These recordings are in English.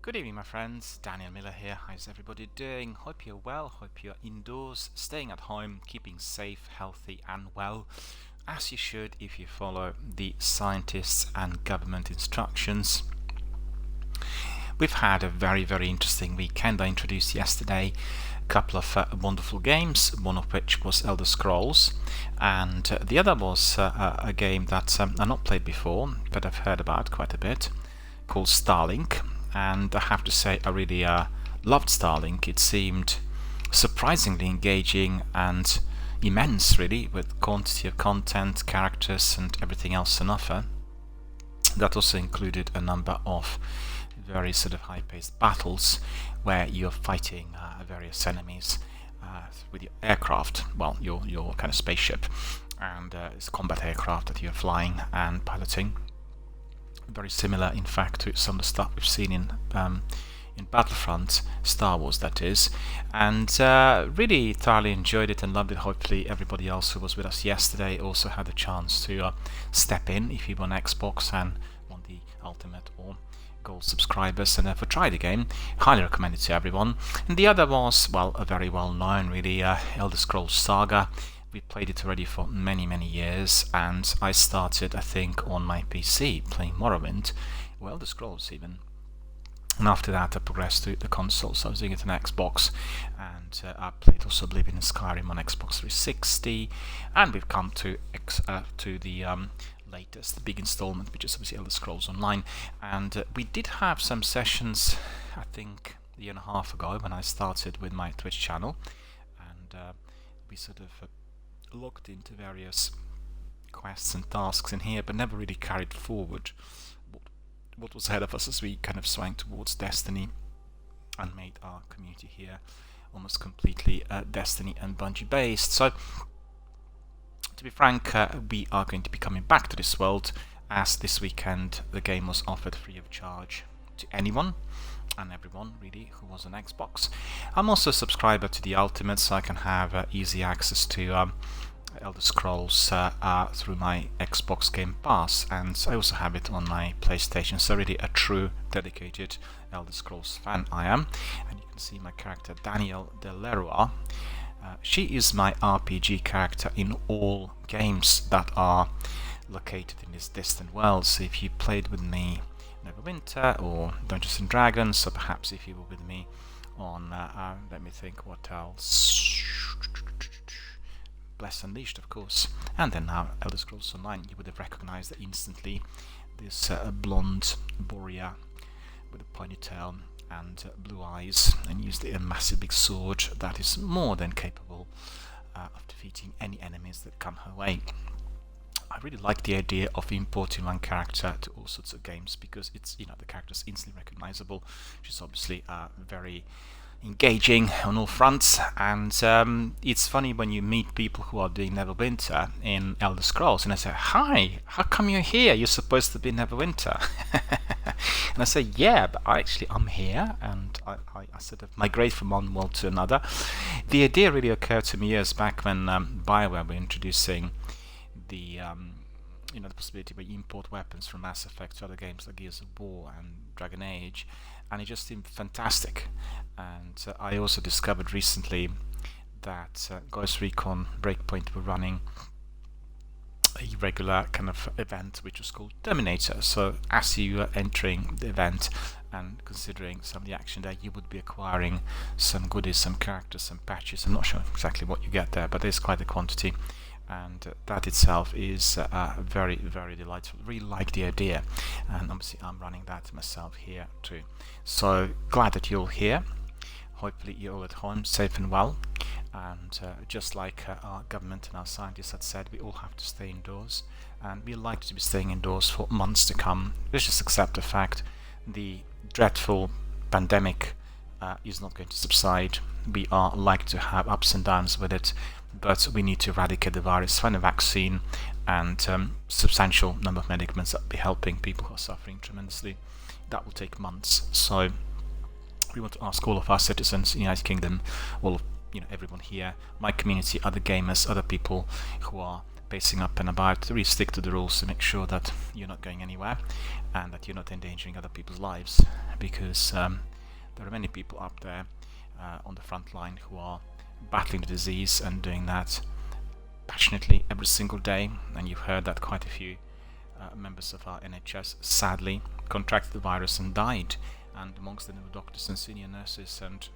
Good evening, my friends. DRBMiller here. How's everybody doing? Hope you're well. Hope you're indoors, staying at home, keeping safe, healthy, and well, as you should if you follow the scientists and government instructions. We've had a very interesting weekend. I introduced yesterday a couple of wonderful games, one of which was Elder Scrolls, and the other was a game that I've not played before, but I've heard about quite a bit, called Starlink. And I have to say I really loved Starlink. It seemed surprisingly engaging and immense, really, with quantity of content, characters and everything else on offer. That also included a number of very sort of high-paced battles where you're fighting various enemies with your aircraft, well, your kind of spaceship, and it's a combat aircraft that you're flying and piloting. Very similar, in fact, to some of the stuff we've seen in Battlefront, Star Wars that is, and really thoroughly enjoyed it and loved it. Hopefully everybody else who was with us yesterday also had a chance to step in if you were on Xbox and want the Ultimate or Gold subscribers and therefore try the game. Highly recommend it to everyone. And the other was, well, a very well known really Elder Scrolls Saga. We played it already for many years, and I started, I think, on my PC playing Morrowind, well, the Scrolls even. And after that I progressed to the console, so I was doing it on Xbox, and I played also Oblivion and Skyrim on Xbox 360, and we've come to the latest, the big installment, which is obviously Elder Scrolls Online. And we did have some sessions, I think, a year and a half ago when I started with my Twitch channel, and we sort of looked into various quests and tasks in here, but never really carried forward what was ahead of us as we kind of swung towards Destiny and made our community here almost completely Destiny and Bungie based. So to be frank, we are going to be coming back to this world, as this weekend the game was offered free of charge to anyone and everyone really who was on Xbox. I'm also a subscriber to the Ultimate, so I can have easy access to Elder Scrolls through my Xbox Game Pass, and I also have it on my PlayStation, so really a true dedicated Elder Scrolls fan I am. And you can see my character Daniel de Leroy. She is my RPG character in all games that are located in this distant world. So if you played with me Neverwinter or Dungeons and Dragons, or perhaps if you were with me on let me think, what else, Bless Unleashed, of course, and then now Elder Scrolls Online, you would have recognized that instantly. This blonde warrior with a ponytail and blue eyes, and used a massive big sword that is more than capable of defeating any enemies that come her way. I really like the idea of importing one character to all sorts of games, because it's, the character's instantly recognizable. She's obviously very engaging on all fronts, and it's funny when you meet people who are doing Neverwinter in Elder Scrolls, and I say, "Hi, how come you're here? You're supposed to be Neverwinter." And I say, "Yeah, but I'm here," and I sort of migrate from one world to another. The idea really occurred to me years back when BioWare were introducing the the possibility where you import weapons from Mass Effect to other games like Gears of War and Dragon Age, and it just seemed fantastic. And I also discovered recently that Ghost Recon Breakpoint were running a regular kind of event which was called Terminator. So as you are entering the event and considering some of the action there, you would be acquiring some goodies, some characters, some patches. I'm not sure exactly what you get there, but there's quite a quantity, and that itself is very delightful. Really like the idea, and obviously I'm running that myself here too. So glad that you're all here. Hopefully you're all at home, safe and well, and just like our government and our scientists had said, we all have to stay indoors, and we're likely to be staying indoors for months to come. Let's just accept the fact the dreadful pandemic is not going to subside. We are likely to have ups and downs with it, but we need to eradicate the virus, find a vaccine, and substantial number of medicaments that will be helping people who are suffering tremendously. That will take months. So we want to ask all of our citizens in the United Kingdom, all of everyone here, my community, other gamers, other people who are pacing up and about, to really stick to the rules to make sure that you're not going anywhere and that you're not endangering other people's lives, because there are many people up there on the front line who are battling the disease and doing that passionately every single day. And you've heard that quite a few members of our NHS sadly contracted the virus and died, and amongst them were doctors and senior nurses. And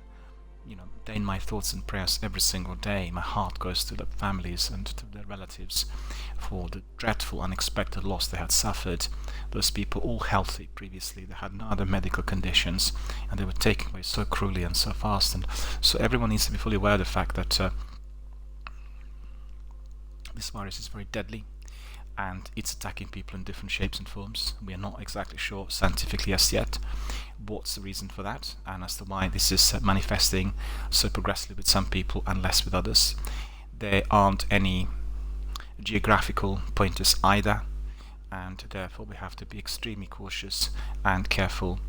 they're in my thoughts and prayers every single day. My heart goes to the families and to their relatives for the dreadful, unexpected loss they had suffered. Those people, all healthy previously, they had no other medical conditions, and they were taken away so cruelly and so fast. And so everyone needs to be fully aware of the fact that this virus is very deadly, and it's attacking people in different shapes and forms. We are not exactly sure scientifically as yet what's the reason for that, and as to why this is manifesting so progressively with some people and less with others. There aren't any geographical pointers either, and therefore we have to be extremely cautious and careful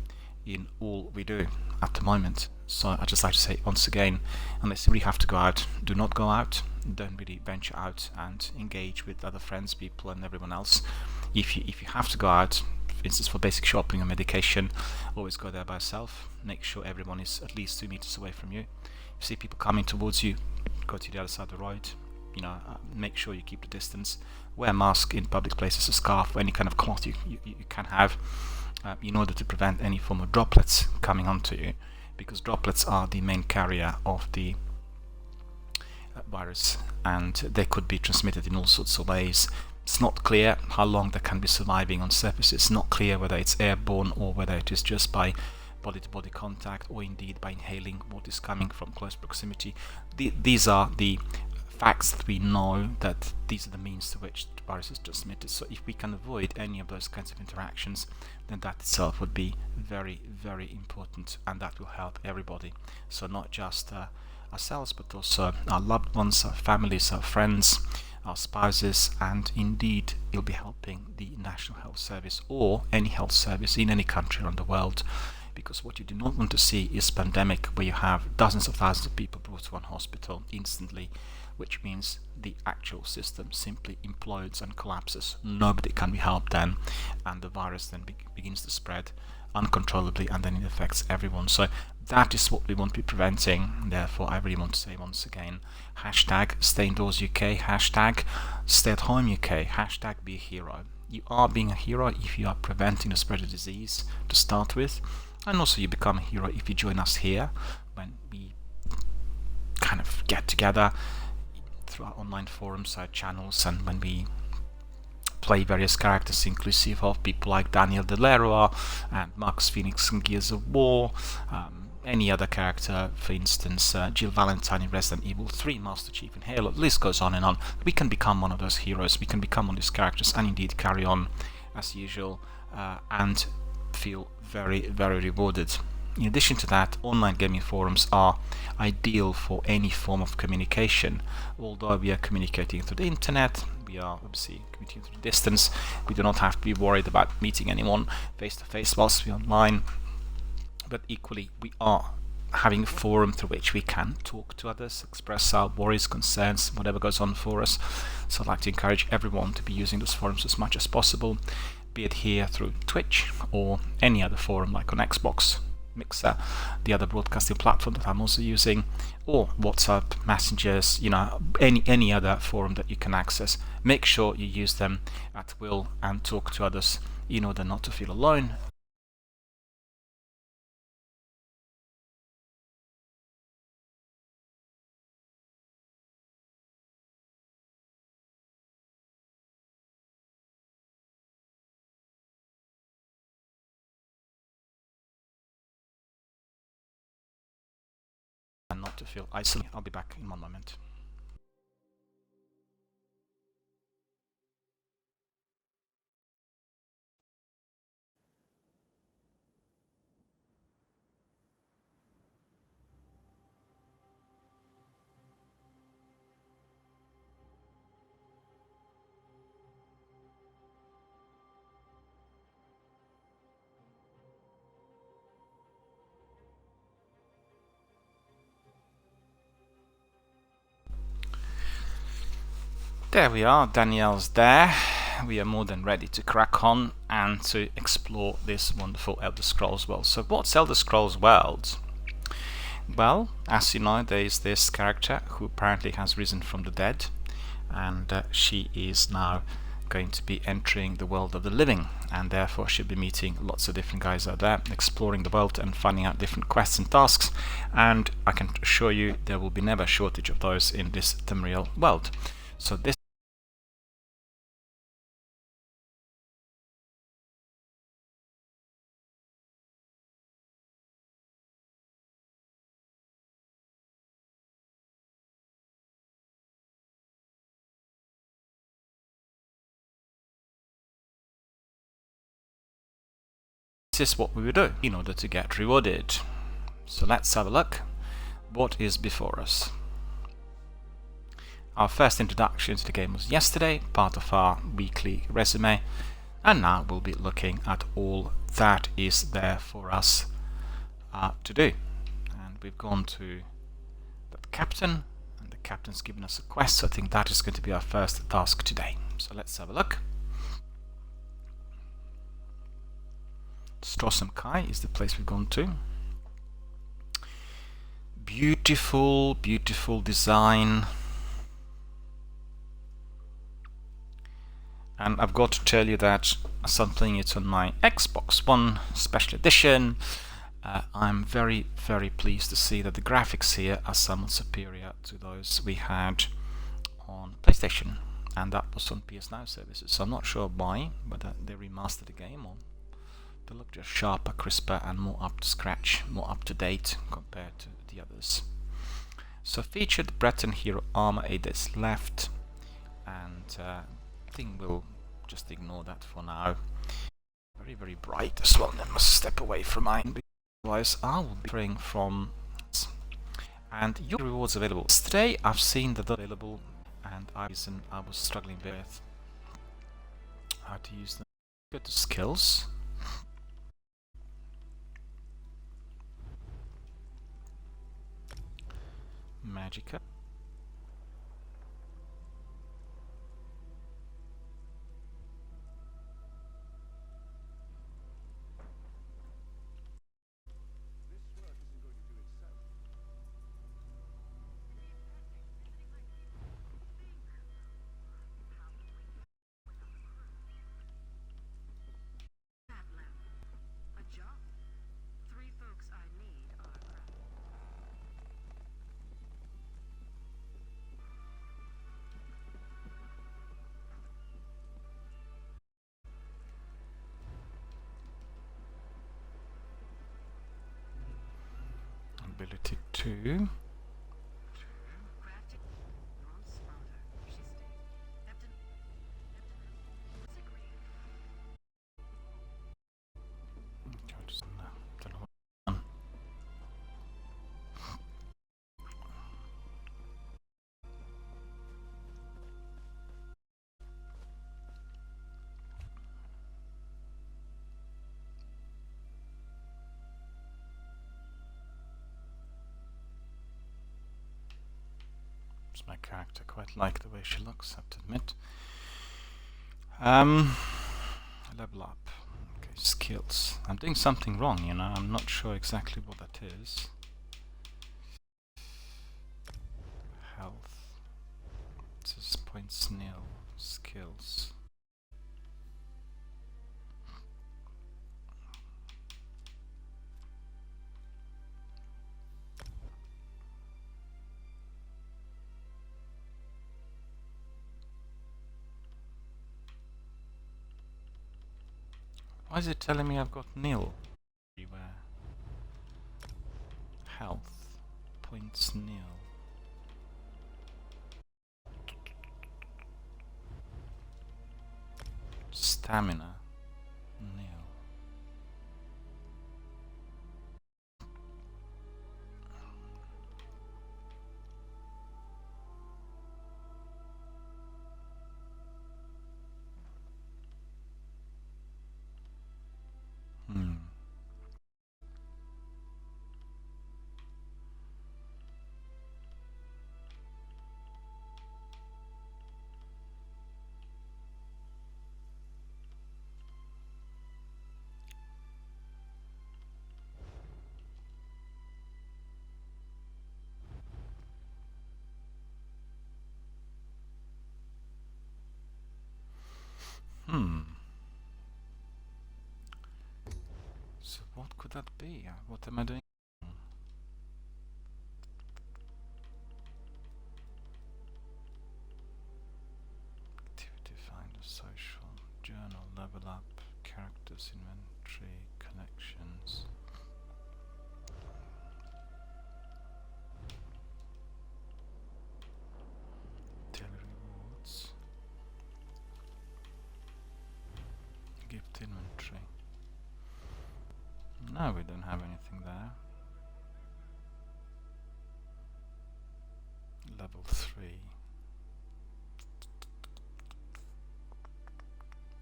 in all we do at the moment. So I'd just like to say once again, unless you really have to go out, do not go out. Don't really venture out and engage with other friends, people and everyone else. If you have to go out, for instance for basic shopping or medication, always go there by yourself. Make sure everyone is at least 2 meters away from you. If you see people coming towards you, go to the other side of the road. Make sure you keep the distance. Wear a mask in public places, a scarf or any kind of cloth you can have, in order to prevent any form of droplets coming onto you, because droplets are the main carrier of the virus, and they could be transmitted in all sorts of ways. It's not clear how long they can be surviving on surfaces. It's not clear whether it's airborne or whether it is just by body-to-body contact, or indeed by inhaling what is coming from close proximity. These are the facts that we know, that these are the means to which the virus is transmitted. So if we can avoid any of those kinds of interactions, then that itself would be very, very important, and that will help everybody. So not just ourselves, but also our loved ones, our families, our friends, our spouses, and indeed it'll be helping the National Health Service or any health service in any country around the world. Because what you do not want to see is a pandemic where you have dozens of thousands of people brought to one hospital instantly, which means the actual system simply implodes and collapses. Nobody can be helped then, and the virus then begins to spread uncontrollably, and then it affects everyone. So that is what we want to be preventing. Therefore, I really want to say once again, hashtag stay indoors UK, hashtag stay at home UK, hashtag be a hero. You are being a hero if you are preventing the spread of disease to start with, and also you become a hero if you join us here when we kind of get together through our online forums, side channels, and when we play various characters inclusive of people like Daniel De Leroy and Max Phoenix in Gears of War, any other character, for instance Jill Valentine in Resident Evil 3, Master Chief in Halo. The list goes on and on. We can become one of those heroes, we can become one of these characters, and indeed carry on as usual, and feel very, very rewarded. In addition to that, online gaming forums are ideal for any form of communication. Although we are communicating through the internet, we are obviously communicating through distance. We do not have to be worried about meeting anyone face to face whilst we're online. But equally, we are having a forum through which we can talk to others, express our worries, concerns, whatever goes on for us. So I'd like to encourage everyone to be using those forums as much as possible, be it here through Twitch or any other forum like on Xbox, Mixer, the other broadcasting platform that I'm also using, or WhatsApp, messengers, any other forum that you can access. Make sure you use them at will and talk to others in order not to feel alone. And not to feel isolated. I'll be back in one moment. There we are, Danielle's there. We are more than ready to crack on and to explore this wonderful Elder Scrolls world. So what's Elder Scrolls world? Well, as you know, there is this character who apparently has risen from the dead, and she is now going to be entering the world of the living, and therefore she'll be meeting lots of different guys out there, exploring the world and finding out different quests and tasks, and I can assure you there will be never a shortage of those in this Tamriel world. So this is what we will do in order to get rewarded. So let's have a look what is before us. Our first introduction to the game was yesterday, part of our weekly resume, and now we'll be looking at all that is there for us to do. And we've gone to the captain, and the captain's given us a quest, so I think that is going to be our first task today. So let's have a look. Strossum Kai is the place we've gone to. Beautiful, beautiful design. And I've got to tell you that as I'm playing it on my Xbox One Special Edition, I'm very, very pleased to see that the graphics here are somewhat superior to those we had on PlayStation, and that was on PS Now services. So I'm not sure why, whether they remastered the game or they look just sharper, crisper, and more up to scratch, more up to date compared to the others. So featured Breton Hero armor 8 days left, and I think we'll just ignore that for now. Very, very bright as well. I must step away from mine, otherwise I will be praying from. And your rewards available. Today I've seen that they're available, and I was struggling with how to use them. Go to skills. Magica. Ability 2. My character quite like the way she looks, I have to admit. Level up. Okay, skills. I'm doing something wrong, you know. I'm not sure exactly what that is. Health. It says points nil. Skills. Why is it telling me I've got nil everywhere? Health. Points nil. Stamina. Nil. What could that be? What am I doing? Activity finder, social, journal, level up, characters, inventory, connections. Daily rewards. Gift inventory. No, we don't have anything there. Level 3.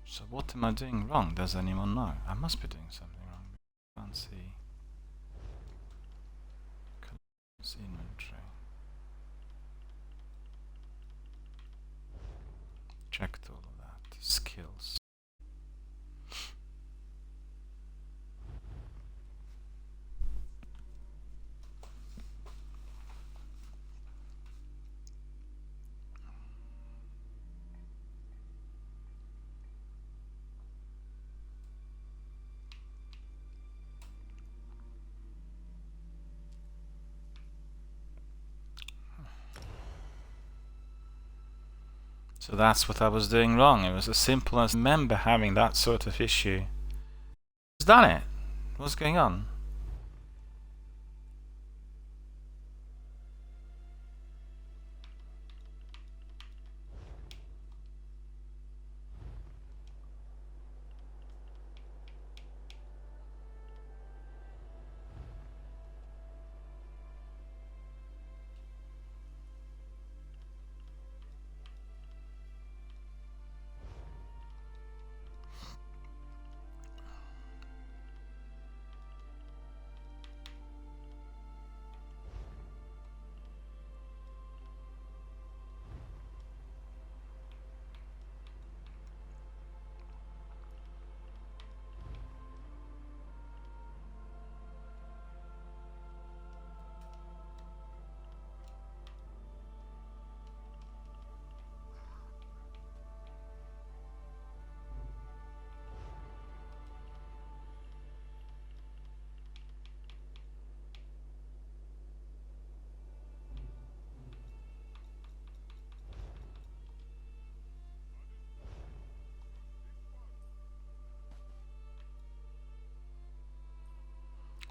So what am I doing wrong? Does anyone know? I must be doing something wrong. Can't see. Collections, inventory. Checked all of that. Skills. So that's what I was doing wrong. It was as simple as I remember having that sort of issue. Is that it? What's going on?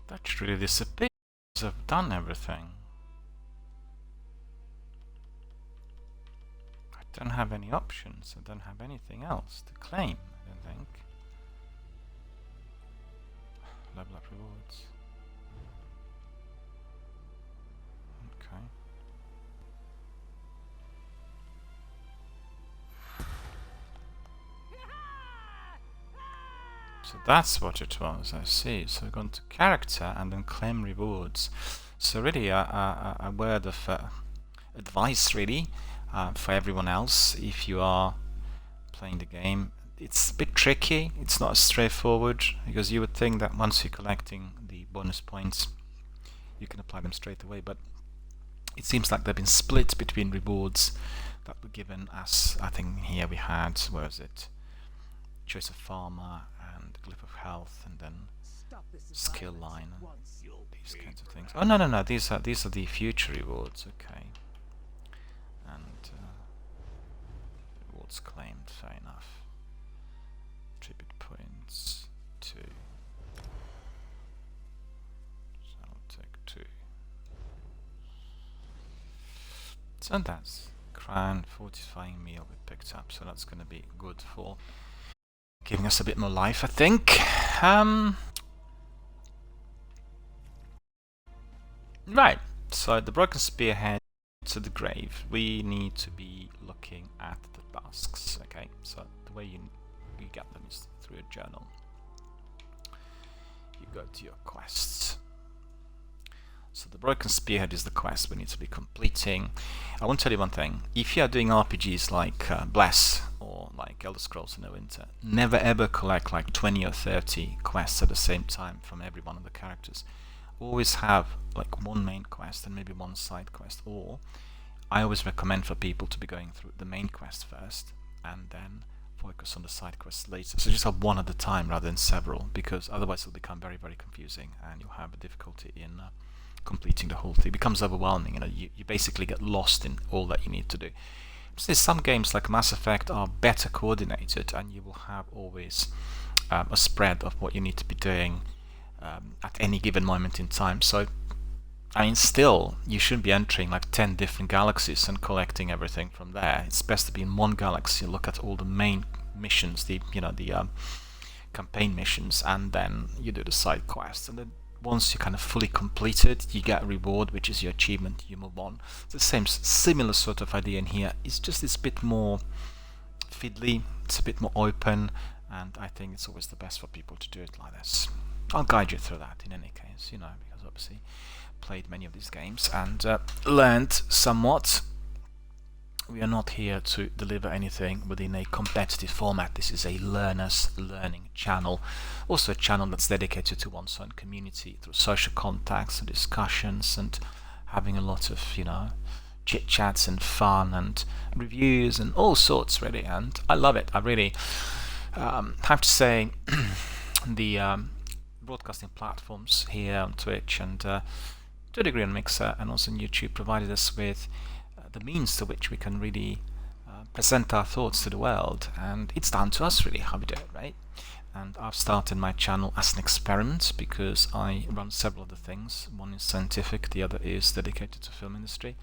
That should really disappear because I've done everything. I don't have any options. I don't have anything else to claim, I don't think. Level up rewards. Okay. So that's what it was, I see. So we're going to character and then claim rewards. So really a word of advice really for everyone else if you are playing the game. It's a bit tricky, it's not as straightforward, because you would think that once you're collecting the bonus points you can apply them straight away, but it seems like they've been split between rewards that were given as, I think here we had, where is it? Choice of farmer and glyph of health, and then skill line and these kinds of things. Oh no, these are the future rewards, okay. And rewards claimed, fair enough. Tribute points 2. So I'll take 2. So that's crown fortifying meal we picked up, so that's gonna be good for giving us a bit more life, I think. Right, so the broken spearhead to the grave. We need to be looking at the tasks. Okay, so the way you get them is through a journal. You go to your quests. So the broken spearhead is the quest we need to be completing. I want to tell you one thing. If you are doing RPGs like Bless or like Elder Scrolls in the Winter, never ever collect like 20 or 30 quests at the same time from every one of the characters. Always have like one main quest and maybe one side quest, or I always recommend for people to be going through the main quest first and then focus on the side quests later. So just have one at a time rather than several, because otherwise it'll become very, very confusing and you'll have a difficulty in completing the whole thing. It becomes overwhelming. You basically get lost in all that you need to do. So some games like Mass Effect are better coordinated, and you will have always a spread of what you need to be doing at any given moment in time. So I mean, still, you shouldn't be entering like 10 different galaxies and collecting everything from there. It's best to be in one galaxy, look at all the main missions, the campaign missions, and then you do the side quests. And then once you kind of fully complete it, you get a reward, which is your achievement. You move on. It's the same, similar sort of idea in here. It's just it's a bit more fiddly. It's a bit more open, and I think it's always the best for people to do it like this. I'll guide you through that in any case, because obviously played many of these games and learned somewhat. We are not here to deliver anything within a competitive format. This is a learner's learning channel, also a channel that's dedicated to one's own community through social contacts and discussions and having a lot of chit chats and fun and reviews and all sorts, really. And I love it. I really have to say the broadcasting platforms here on Twitch and to a degree on Mixer and also on YouTube provided us with the means to which we can really present our thoughts to the world, and it's down to us really how we do it, right? And I've started my channel as an experiment because I run several other things. One is scientific, the other is dedicated to film industry,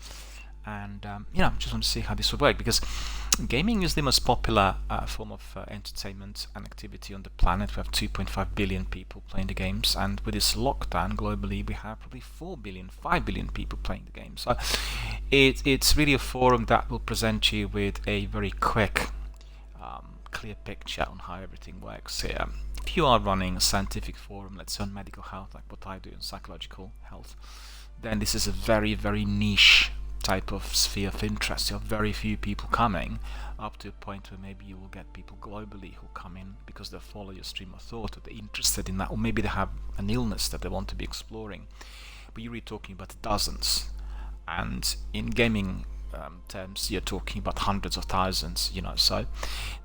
and just want to see how this would work, because gaming is the most popular form of entertainment and activity on the planet. We have 2.5 billion people playing the games, and with this lockdown globally we have probably 4 billion, 5 billion people playing the game. So it's really a forum that will present you with a very quick clear picture on how everything works here. If you are running a scientific forum, let's say on medical health, like what I do in psychological health, then this is a very, very niche type of sphere of interest. You have very few people coming, up to a point where maybe you will get people globally who come in because they follow your stream of thought, or they're interested in that, or maybe they have an illness that they want to be exploring. But you're really talking about dozens, and in gaming terms you're talking about hundreds of thousands, so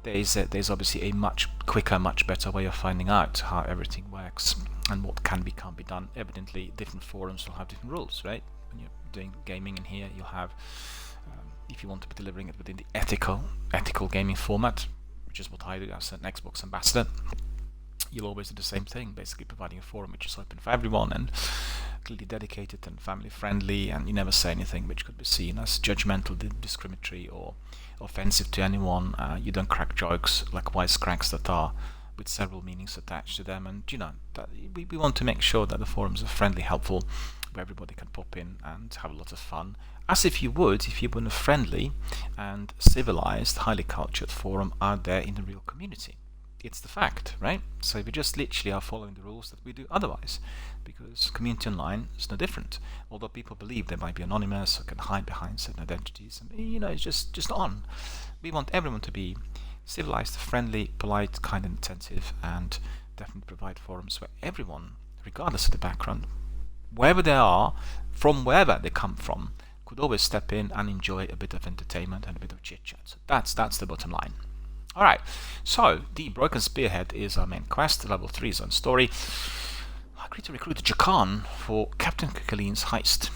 there's obviously a much quicker, much better way of finding out how everything works and what can't be done. Evidently different forums will have different rules, right? When you're doing gaming in here, you'll have if you want to be delivering it within the ethical gaming format, which is what I do as an Xbox ambassador, you'll always do the same thing, basically providing a forum which is open for everyone and clearly dedicated and family friendly, and you never say anything which could be seen as judgmental, discriminatory or offensive to anyone. You don't crack jokes like wisecracks that are with several meanings attached to them, and that we want to make sure that the forums are friendly, helpful, where everybody can pop in and have a lot of fun, as if you were in a friendly and civilized, highly cultured forum out there in the real community. It's the fact, right? So we just literally are following the rules that we do otherwise, because community online is no different. Although people believe they might be anonymous or can hide behind certain identities, and it's just on. We want everyone to be civilized, friendly, polite, kind and attentive, and definitely provide forums where everyone, regardless of the background, wherever they are, from wherever they come from, could always step in and enjoy a bit of entertainment and a bit of chit chat. So that's the bottom line. Alright, so the Broken Spearhead is our main quest, level 3 is on story. I agreed to recruit Jakan for Captain Kikaline's heist.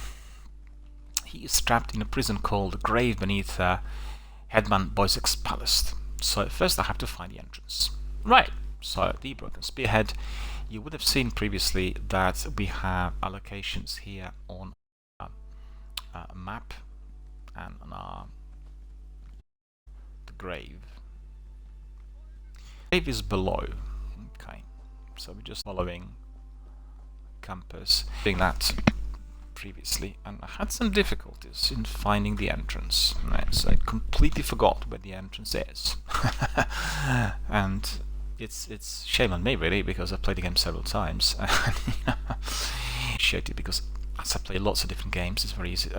He is trapped in a prison called the Grave beneath Headman Boysek's palace. So first I have to find the entrance. Right, so the Broken Spearhead, you would have seen previously that we have allocations here on a map and on the Grave. Grave is below. Okay, so we're just following compass, doing that previously, and I had some difficulties in finding the entrance. Right, so I completely forgot where the entrance is, and it's shame on me really, because I've played the game several times. Appreciate it, because as I play lots of different games, it's very easy.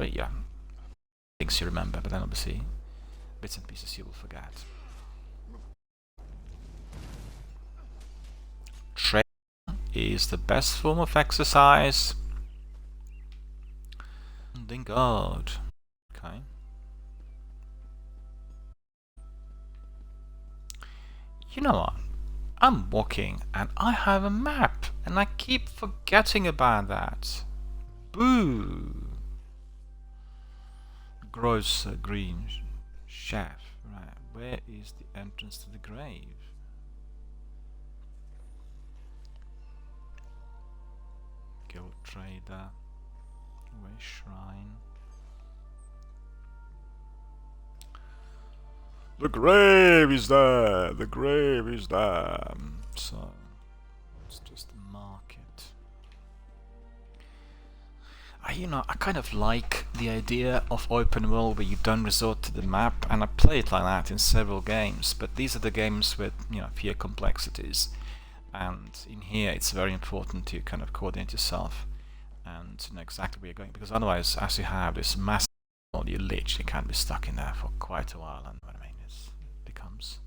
Things you remember, but then obviously bits and pieces you will forget. Training is the best form of exercise. Thank God. Okay. You know what? I'm walking and I have a map and I keep forgetting about that. Boo! Gross green chef. Right, where is the entrance to the grave? Guild trader. Where's shrine? The grave is there! The grave is there! So, let's just mark it. I kind of like the idea of open world where you don't resort to the map, and I play it like that in several games, but these are the games with, fewer complexities. And in here it's very important to kind of coordinate yourself and know exactly where you're going, because otherwise, as you have this massive world, you literally can be stuck in there for quite a while, and what I mean is it becomes...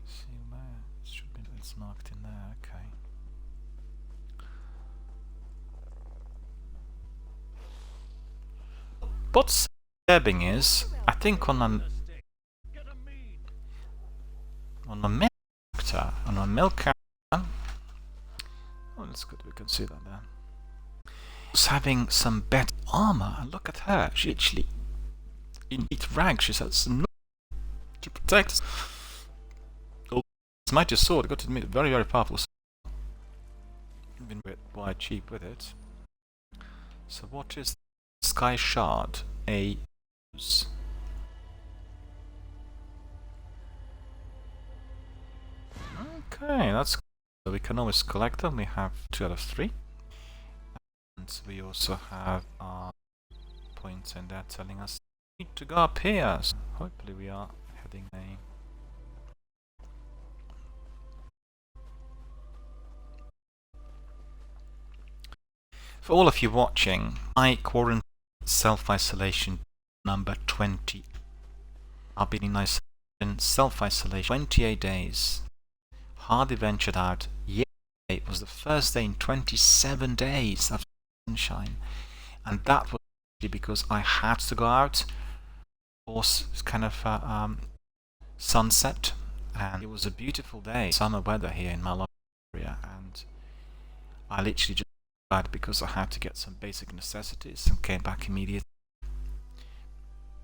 See where? It should be, it's marked in there, okay. What's disturbing is, I think on a male character, oh, that's good, we can see that there. Was having some better armor, and look at her, she actually, in each rank, she has some to protect us. Oh, it's mighty sword, I got to admit, very, very powerful sword. Been a bit quite cheap with it. So what is Sky Shard? A use. Okay, that's cool. So we can always collect them. We have 2 out of 3. And we also have our points in there telling us we need to go up here. So hopefully we are heading a... For all of you watching, my quarantine self-isolation number 20. I've been in self-isolation 28 days. Hardly ventured out. Yesterday was the first day in 27 days of sunshine, and that was because I had to go out. Of course, it's kind of sunset, and it was a beautiful day, summer weather here in my local area, and I literally just went out because I had to get some basic necessities and came back immediately.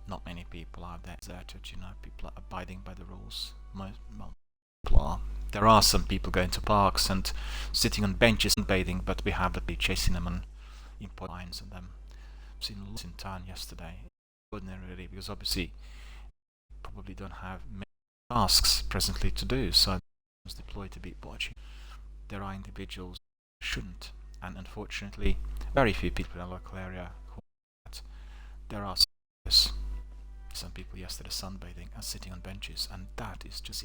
Not many people out there deserted, people are abiding by the rules. Most people are. There are some people going to parks and sitting on benches and bathing, but we have been chasing them on import lines and them. I've seen lots in town yesterday. Ordinarily, because obviously probably don't have many tasks presently to do, so I was deployed to beat watching. There are individuals who shouldn't, and unfortunately very few people in our local area who are that. There are some people yesterday sunbathing and sitting on benches, and that is just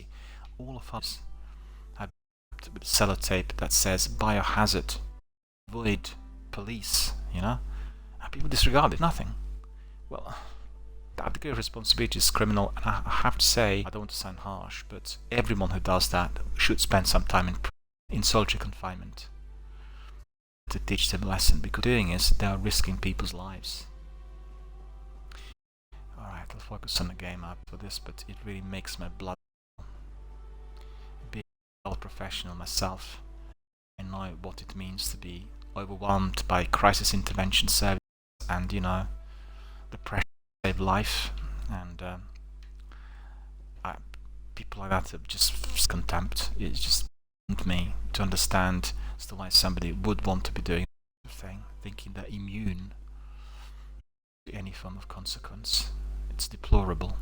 all of us have with sellotape that says biohazard, avoid police, and people disregard it, nothing. Well, that degree of responsibility is criminal, and I have to say, I don't want to sound harsh, but everyone who does that should spend some time in solitary confinement to teach them a lesson, because doing is they are risking people's lives. Alright, I'll focus on the game up for this, but it really makes my blood. Being a professional myself, I know what it means to be overwhelmed by crisis intervention service and, the pressure to save life, and people like that are just contempt. It's just me to understand as to why somebody would want to be doing that thing, thinking they're immune to any form of consequence. It's deplorable.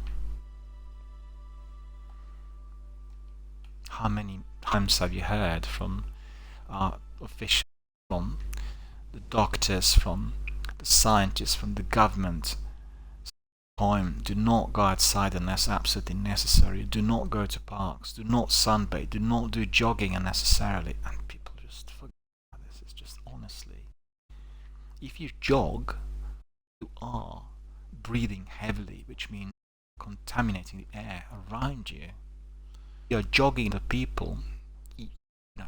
How many times have you heard from our officials, from the doctors, from the scientists, from the government, do not go outside unless absolutely necessary, do not go to parks, do not sunbathe, do not do jogging unnecessarily, and people just forget about this. It's just, honestly, if you jog, you are breathing heavily, which means contaminating the air around you. You're jogging the people.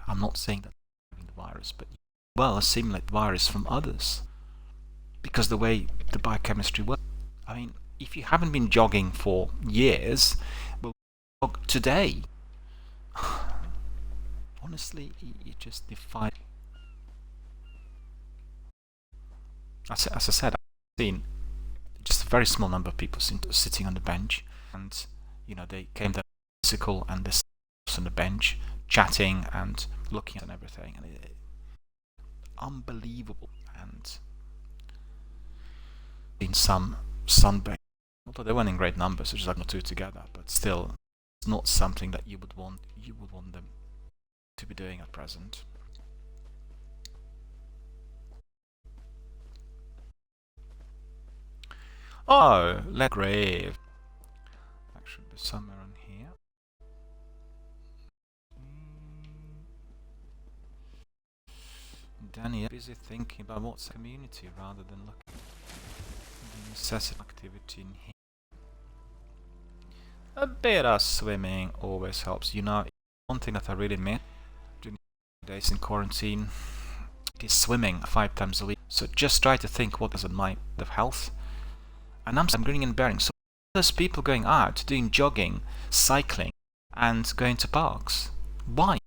I'm not saying that you're having the virus, but you well assimilate the virus from others, because the way the biochemistry works. I mean, if you haven't been jogging for years, well, jog today. Honestly, it just defied. As I said, I've seen just a very small number of people sitting on the bench, and they came there physical and they're on the bench chatting and looking at everything, and unbelievable. And in some sunbathe, although they weren't in great numbers, so just like not two together, but still, it's not something that you would want them to be doing at present. Oh, let grave. That should be somewhere on here. Danny busy thinking about what's community rather than looking at the necessity activity in here. A bit of swimming always helps. One thing that I really miss during days in quarantine is swimming 5 times a week. So just try to think what is on my health. And I'm grinning and bearing. So there's people going out, doing jogging, cycling, and going to parks. Why?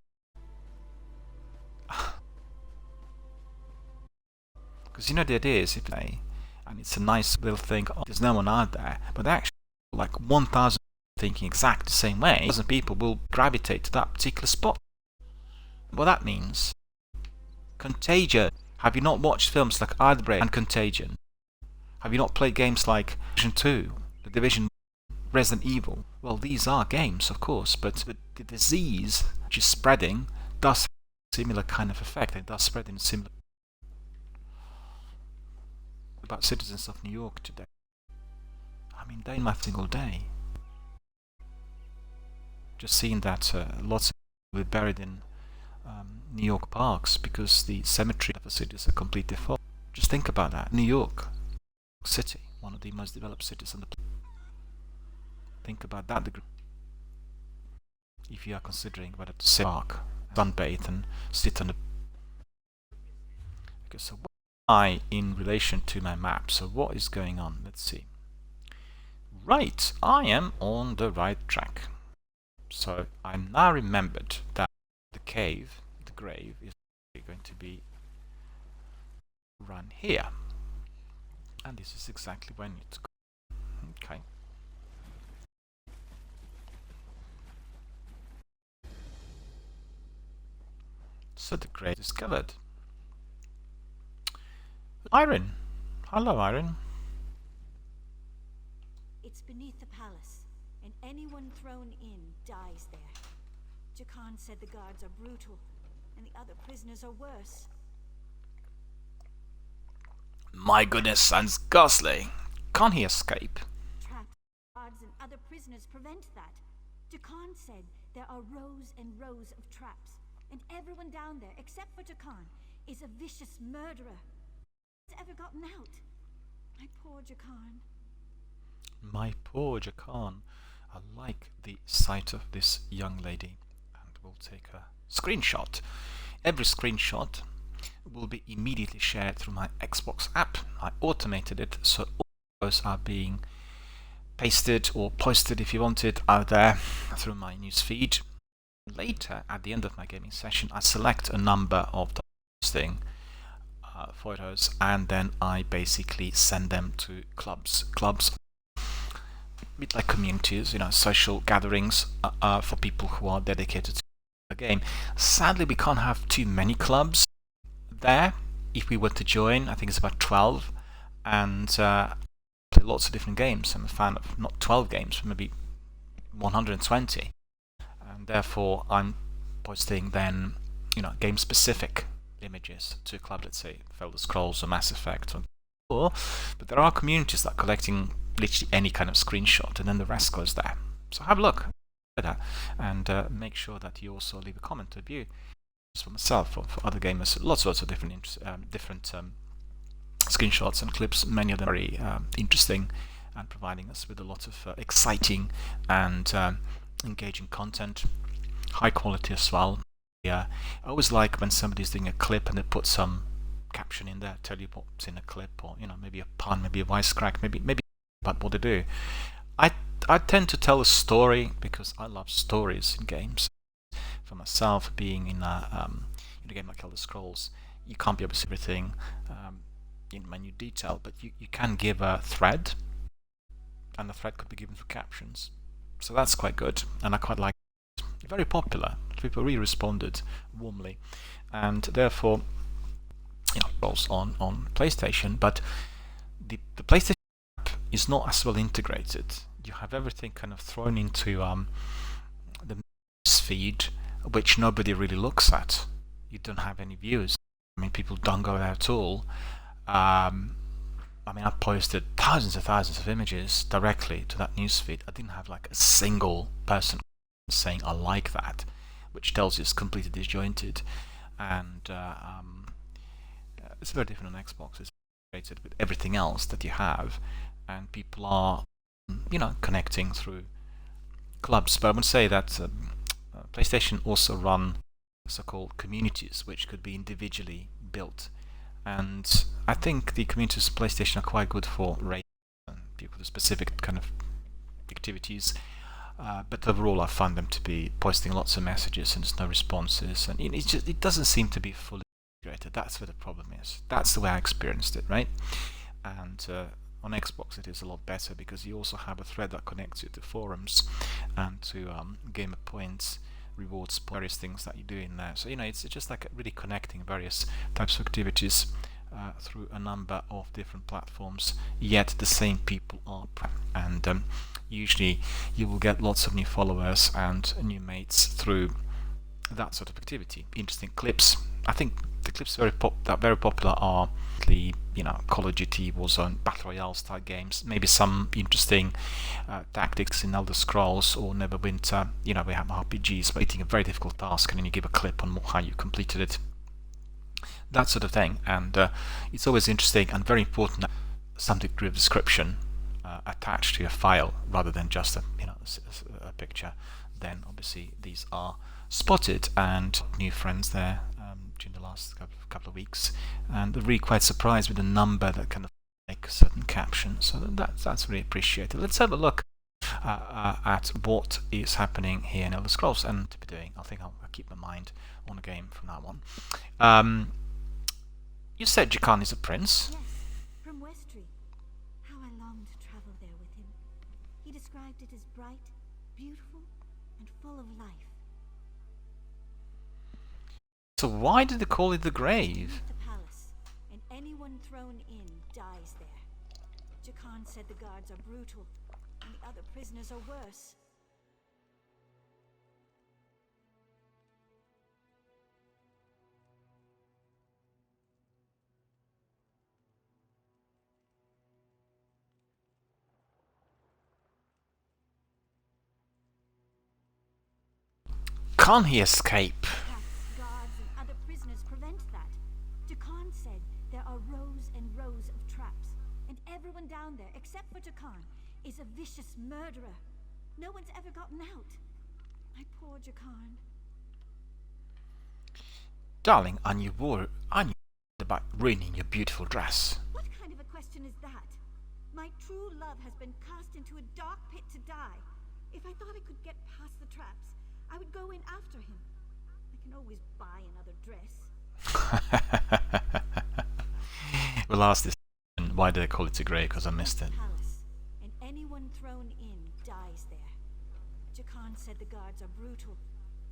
Because the idea is, and it's a nice little thing, there's no one out there, but actually like 1,000 thinking exactly the same way, 1,000 people will gravitate to that particular spot. What that means, contagion. Have you not watched films like Outbreak and Contagion? Have you not played games like Division 2, The Division, Resident Evil? Well, these are games, of course, but the disease which is spreading does have a similar kind of effect. It does spread in a similar. About citizens of New York today. I mean, they're in my single day. Just seeing that lots of people were buried in New York parks because the cemetery facilities are completely full. Just think about that. New York City, one of the most developed cities on the planet. Think about that degree. If you are considering whether to sit park, sunbathe, and sit on the. Okay, so what am I in relation to my map? So what is going on? Let's see. Right, I am on the right track. So I'm now remembered that the grave, is going to be run here. And this is exactly where I need to go. Okay. So the grave is covered. Irene. Hello, Irene. It's beneath the palace, and anyone thrown in dies there. Jakan said the guards are brutal, and the other prisoners are worse. My goodness, sounds ghastly. Can't he escape? Trapped guards and other prisoners prevent that. Jakan said there are rows and rows of traps, and everyone down there, except for Jakan, is a vicious murderer. Has ever gotten out? My poor Jakan. My poor Jakan. I like the sight of this young lady, and we'll take a screenshot. Every screenshot will be immediately shared through my Xbox app. I automated it, so all those are being pasted or posted, if you want it, out there through my news feed. Later, at the end of my gaming session, I select a number of the posting photos, and then I basically send them to clubs, a bit like communities, social gatherings for people who are dedicated to the game. Sadly, we can't have too many clubs there. If we were to join, I think it's about 12, and play lots of different games. I'm a fan of not 12 games, but maybe 120, and therefore I'm posting then game specific images to a club, let's say Elder Scrolls or Mass Effect, but there are communities that are collecting literally any kind of screenshot, and then the rest goes there. So have a look at that, and make sure that you also leave a comment or review for myself or for other gamers. Lots of different screenshots and clips, many of them very interesting and providing us with a lot of exciting and engaging content, high quality as well. I always like when somebody's doing a clip and they put some caption in there, tell you what's in a clip, or maybe a pun, maybe a wisecrack, maybe about what they do. I tend to tell a story because I love stories in games, for myself, being in a game like Elder Scrolls, you can't be able to see everything in minute detail, but you can give a thread, and the thread could be given through captions. So that's quite good, and I quite like it. Very popular. People really responded warmly, and therefore, rolls on PlayStation, but the PlayStation app is not as well integrated. You have everything kind of thrown into the news feed, which nobody really looks at. You don't have any views. I mean, people don't go there at all. I posted thousands of images directly to that newsfeed. I didn't have like a single person saying I like that, which tells you it's completely disjointed. And it's very different on Xbox. It's integrated with everything else that you have, and people are, connecting through clubs. But I would say that PlayStation also run so-called communities, which could be individually built. And I think the communities of PlayStation are quite good for raiding people with specific kind of activities. But overall, I find them to be posting lots of messages and there's no responses, and it doesn't seem to be fully integrated. That's where the problem is. That's the way I experienced it, right? And on Xbox, it is a lot better because you also have a thread that connects you to forums and to gamer points, rewards, various things that you do in there. So it's just like really connecting various types of activities through a number of different platforms, yet the same people are and usually you will get lots of new followers and new mates through that sort of activity. Interesting clips. I think the clips that are very popular are the Call of Duty, Warzone, Battle Royale style games. Maybe some interesting tactics in Elder Scrolls or Neverwinter. We have RPGs, but a very difficult task, and then you give a clip on how you completed it. That sort of thing, and it's always interesting and very important that some degree of description attached to your file rather than just a picture. Then obviously these are spotted, and new friends there during the last couple of weeks, and they're really quite surprised with the number that kind of make certain captions. So that's really appreciated. Let's have a look at what is happening here in Elder Scrolls, and to be doing. I think I'll keep my mind on the game from now on. You said Jakan is a prince. Yes, from Westry. How I long to travel there with him. He described it as bright, beautiful, and full of life. So why did they call it the grave? The palace, and anyone thrown in dies there. Jakan said the guards are brutal, and the other prisoners are worse. Can't he escape? Guards and other prisoners prevent that. Jakan said there are rows and rows of traps, and everyone down there, except for Jakan, is a vicious murderer. No one's ever gotten out. My poor Jakan. Darling, and you worried about ruining your beautiful dress. What kind of a question is that? My true love has been cast into a dark pit to die. If I thought I could get past the traps, I would go in after him. I can always buy another dress. We'll ask this. Why do they call it a grave? Because I missed it. Palace, and anyone thrown in dies there. Jakan said the guards are brutal,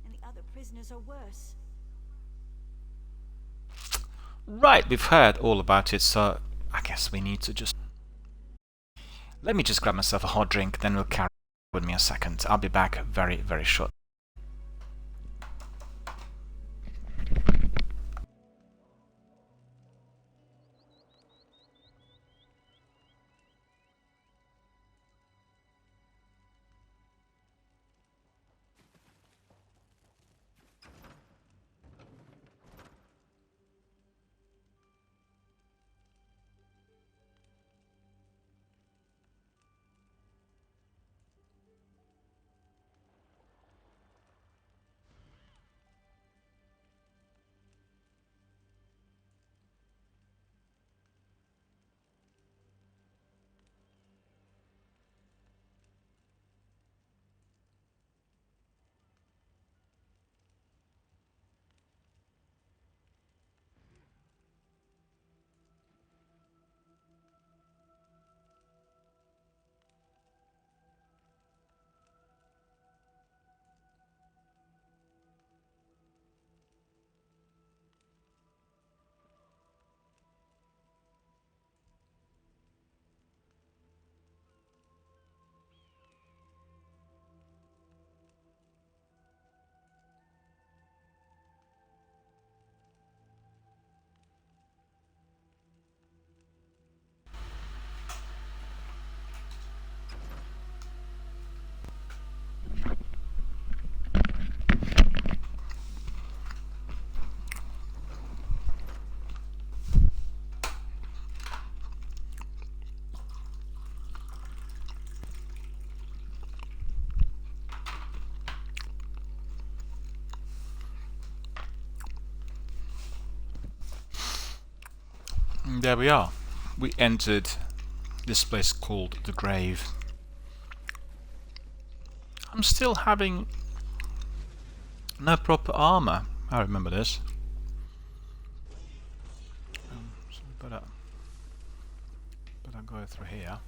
and the other prisoners are worse. Right, we've heard all about it, so I guess we need to just... Let me just grab myself a hot drink, then we'll carry on with me a second. I'll be back very, very short. There we are. We entered this place called the Grave. I'm still having no proper armor. I remember this. So better go through here.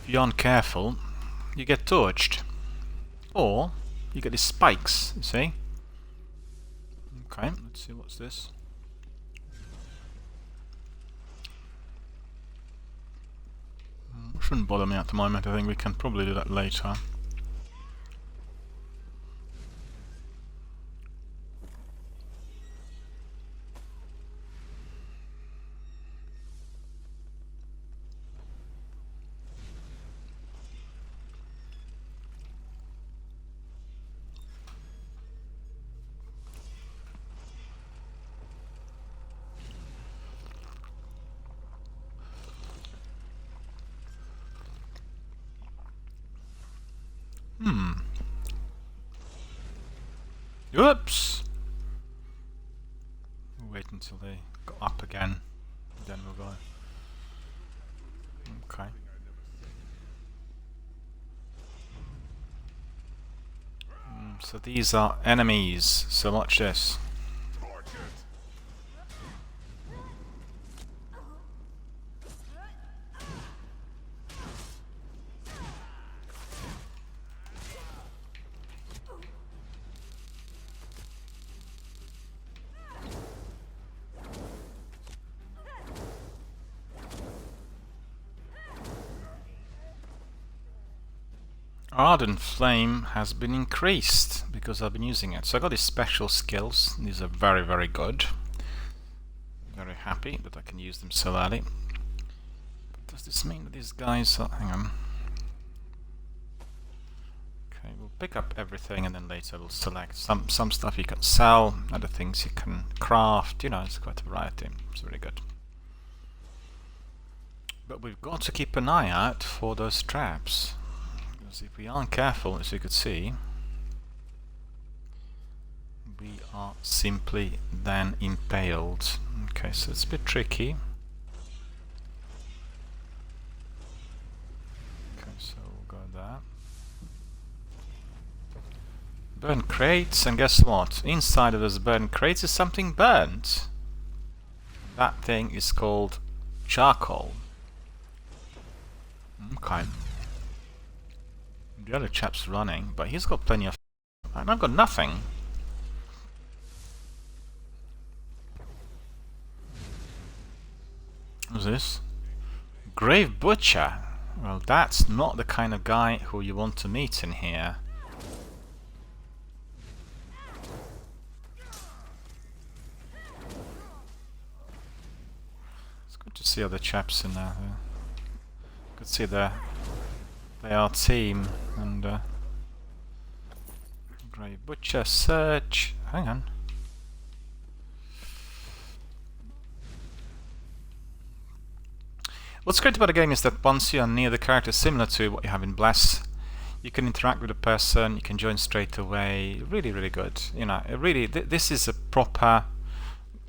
If you aren't careful, you get torched. Or you get these spikes, you see? Okay, let's see what's this. Shouldn't bother me at the moment, I think we can probably do that later. Oops! We'll wait until they go up again, then we'll go. Okay. So these are enemies, so watch this. Ardent Flame has been increased because I've been using it. So I got these special skills. These are very, very good. Very happy that I can use them so early. But does this mean that these guys are... hang on. Okay, we'll pick up everything and then later we'll select. Some stuff you can sell, other things you can craft. You know, it's quite a variety. It's really good. But we've got to keep an eye out for those traps. Because if we aren't careful, as you could see, we are simply then impaled. Okay, so it's a bit tricky. Okay, so we'll go there. Burn crates, and guess what? Inside of those burn crates is something burnt. That thing is called charcoal. Okay. The other chap's running, but he's got plenty of... and I've got nothing. Who's this? Grave Butcher. Well, that's not the kind of guy who you want to meet in here. It's good to see other chaps in there. Good to see they are team. And Grave Butcher search. Hang on. What's great about the game is that once you are near the character, similar to what you have in Bless, you can interact with the person, you can join straight away. Really, really good. You know, really, this is a proper,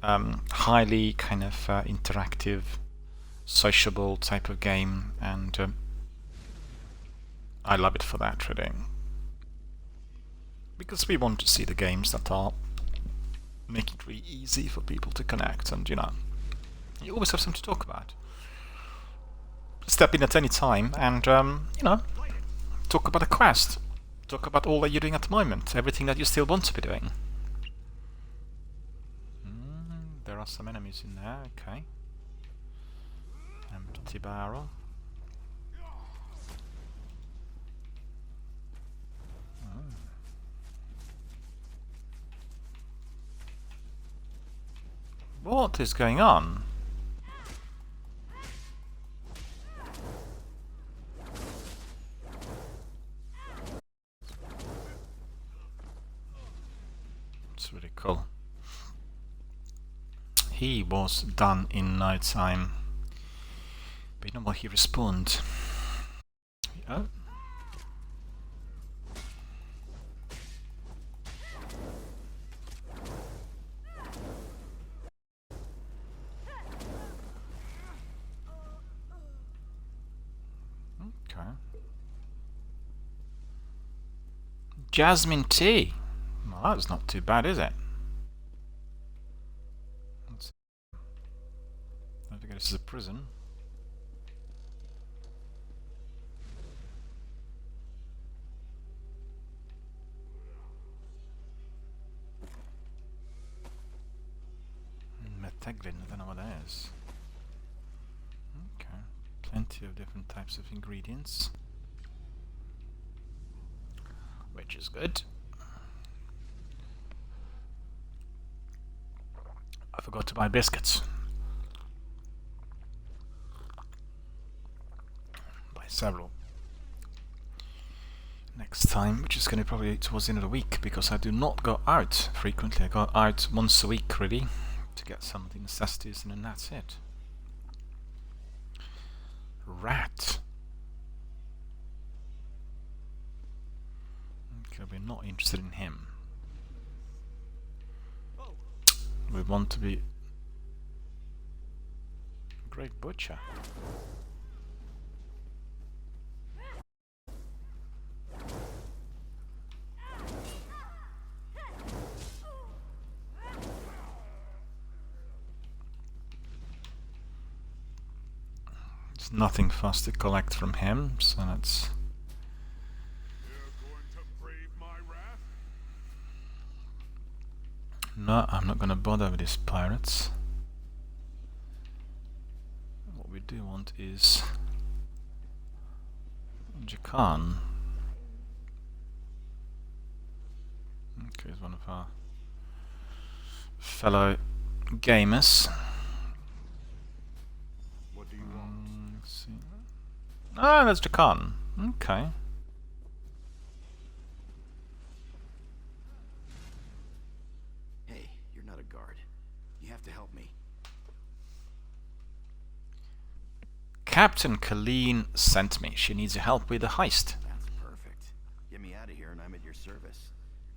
highly kind of interactive, sociable type of game, and I love it for that, really. Because we want to see the games that are make it really easy for people to connect, and you know, you always have something to talk about. Step in at any time and, you know, talk about a quest. Talk about all that you're doing at the moment. Everything that you still want to be doing. There are some enemies in there, okay. Empty barrel. What is going on? It's really cool. He was done in night time. But you know what, he respawned. Oh. Jasmine tea. Well, that's not too bad, is it? I think this is a prison. Meteglin, I don't know what that is. Okay, plenty of different types of ingredients, which is good. I forgot to buy biscuits. Buy several. Next time, which is going to probably be towards the end of the week, because I do not go out frequently. I go out once a week, really, to get some of the necessities, and then that's it. Rat. Okay, we're not interested in him. We want to be a great butcher. There's nothing for us to collect from him, so that's... No, I'm not gonna bother with these pirates. What we do want is Jakan. Okay, he's one of our fellow gamers. What do you want? Let's see. Ah, that's Jakan. Okay. Hey, you're not a guard. You have to help me. Captain Colleen sent me. She needs your help with the heist. That's perfect. Get me out of here and I'm at your service.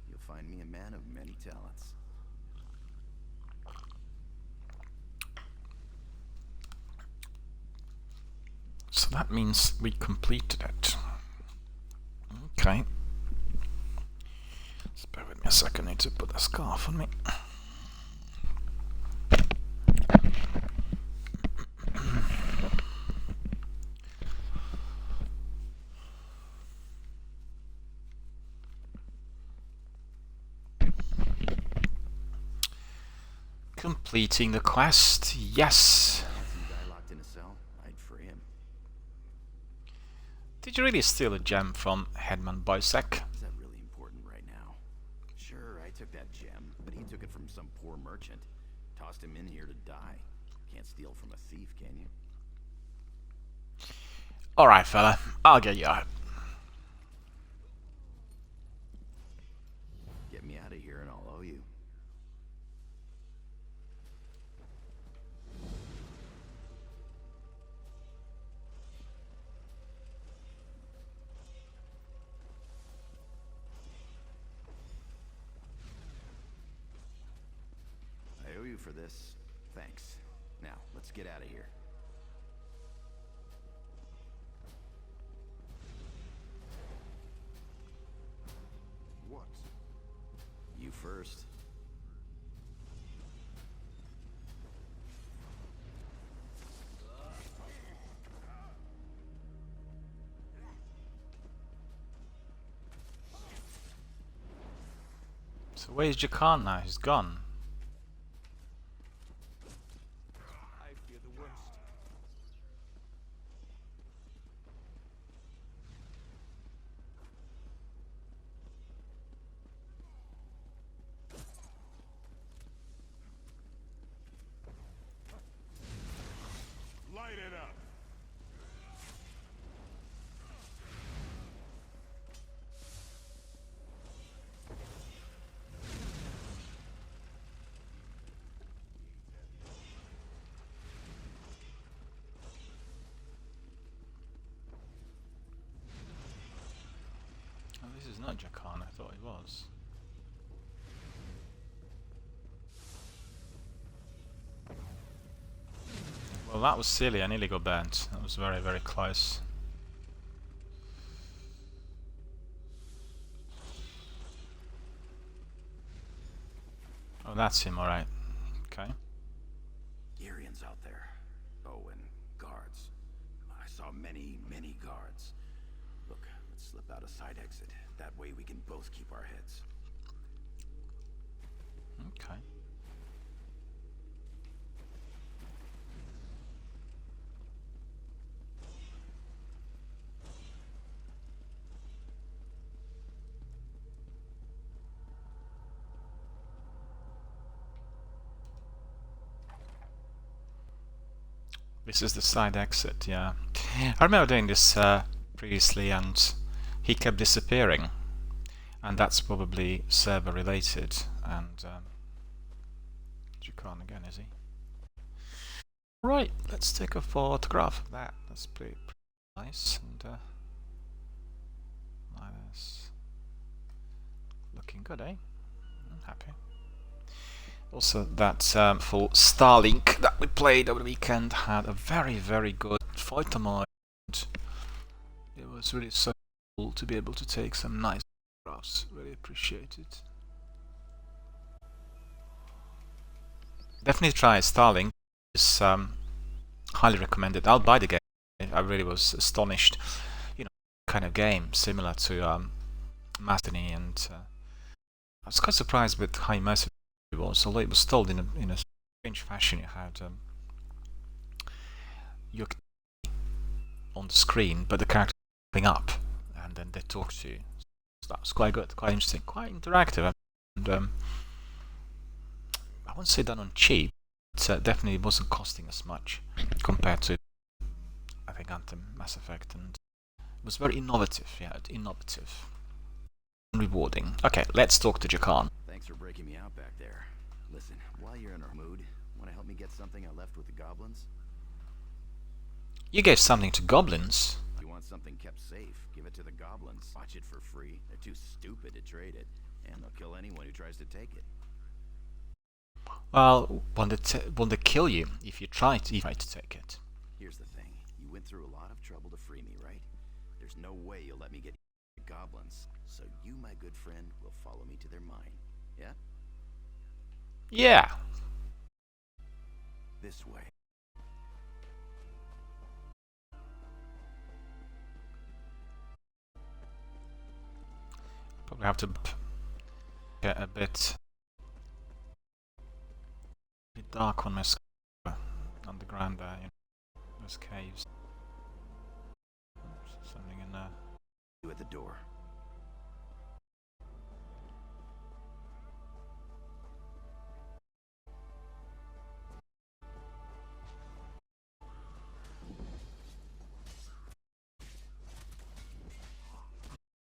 You'll find me a man of many talents. So that means we completed it. Okay. Just bear with me a second. I need to put a scarf on me. Completing the quest, yes. Handsome guy locked in a cell. I'd free him. Did you really steal a gem from Headman Boisek? Is that really important right now? Sure, I took that gem, but he took it from some poor merchant. Tossed him in here to die. Can't steal from a thief, can you? Alright, fella. I'll get you out. Get me out of here and I'll owe you. I owe you for this. Thanks. Now, let's get out of here. What? You first. So where's Jakan now? He's gone. I fear the worst. Light it up. Oh, this is not Jakan, I thought it was. Well, that was silly. I nearly got burnt. That was very, very close. Oh, that's him, alright. Okay. Arians out there. Oh, and guards. I saw many, many guards. Look, let's slip out a side exit. That way we can both keep our heads. Okay. This is the side exit, yeah. I remember doing this previously and he kept disappearing. And that's probably server related. And Jukan again, is he? Right, let's take a photograph of that. That's pretty nice. And that's looking good, eh? I'm happy. Also, that full Starlink that we played over the weekend had a very, very good photo mode. It was really so cool to be able to take some nice photographs. Really appreciate it. Definitely try Starlink. It's highly recommended. I'll buy the game. I really was astonished. You know, kind of game similar to Destiny, and I was quite surprised with how immersive it was. Although it was told in a strange fashion, you had your on the screen, but the character popping up, and then they talk to you. So that was quite good, quite interesting, quite interactive, and I wouldn't say done on cheap. But definitely wasn't costing us much compared to, I think, Anthem, Mass Effect, and it was very innovative. Yeah, innovative, and rewarding. Okay, let's talk to Jakan. Thanks for breaking me out back there. Listen, while you're in a mood, want to help me get something I left with the goblins? You gave something to goblins. If you want something kept safe, give it to the goblins. Watch it for free. They're too stupid to trade it, and they'll kill anyone who tries to take it. Well, won't they kill you if you try to take it? Here's the thing. You went through a lot of trouble to free me, right? There's no way you'll let me get the goblins. So you, my good friend, will follow me to their mine. Yeah? Yeah. This way. Probably have to get a bit dark on my underground there, you know, those caves. Oops, something in there. You at the door.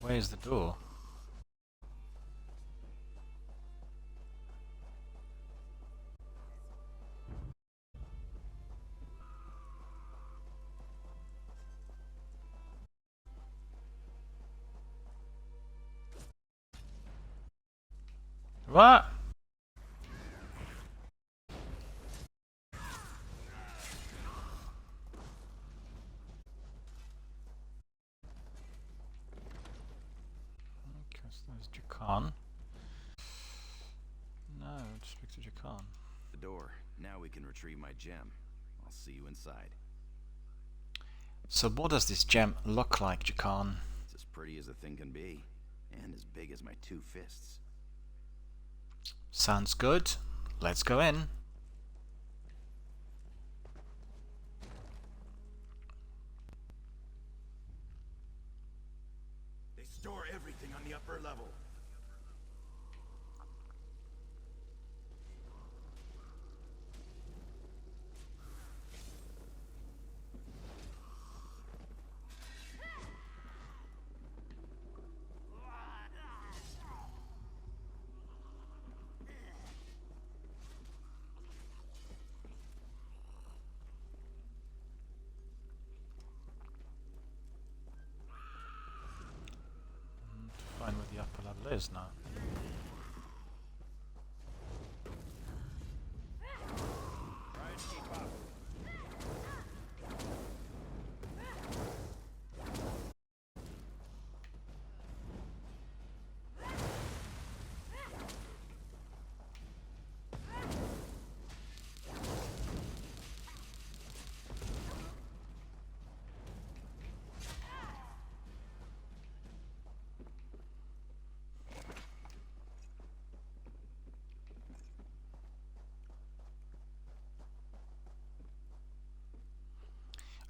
Where's the door? What? Okay, so there's Jakan. No, speak to Jakan. The door. Now we can retrieve my gem. I'll see you inside. So what does this gem look like, Jakan? It's as pretty as a thing can be, and as big as my 2 fists. Sounds good. Let's go in. They store everything on the upper level. Find where the upper level is now.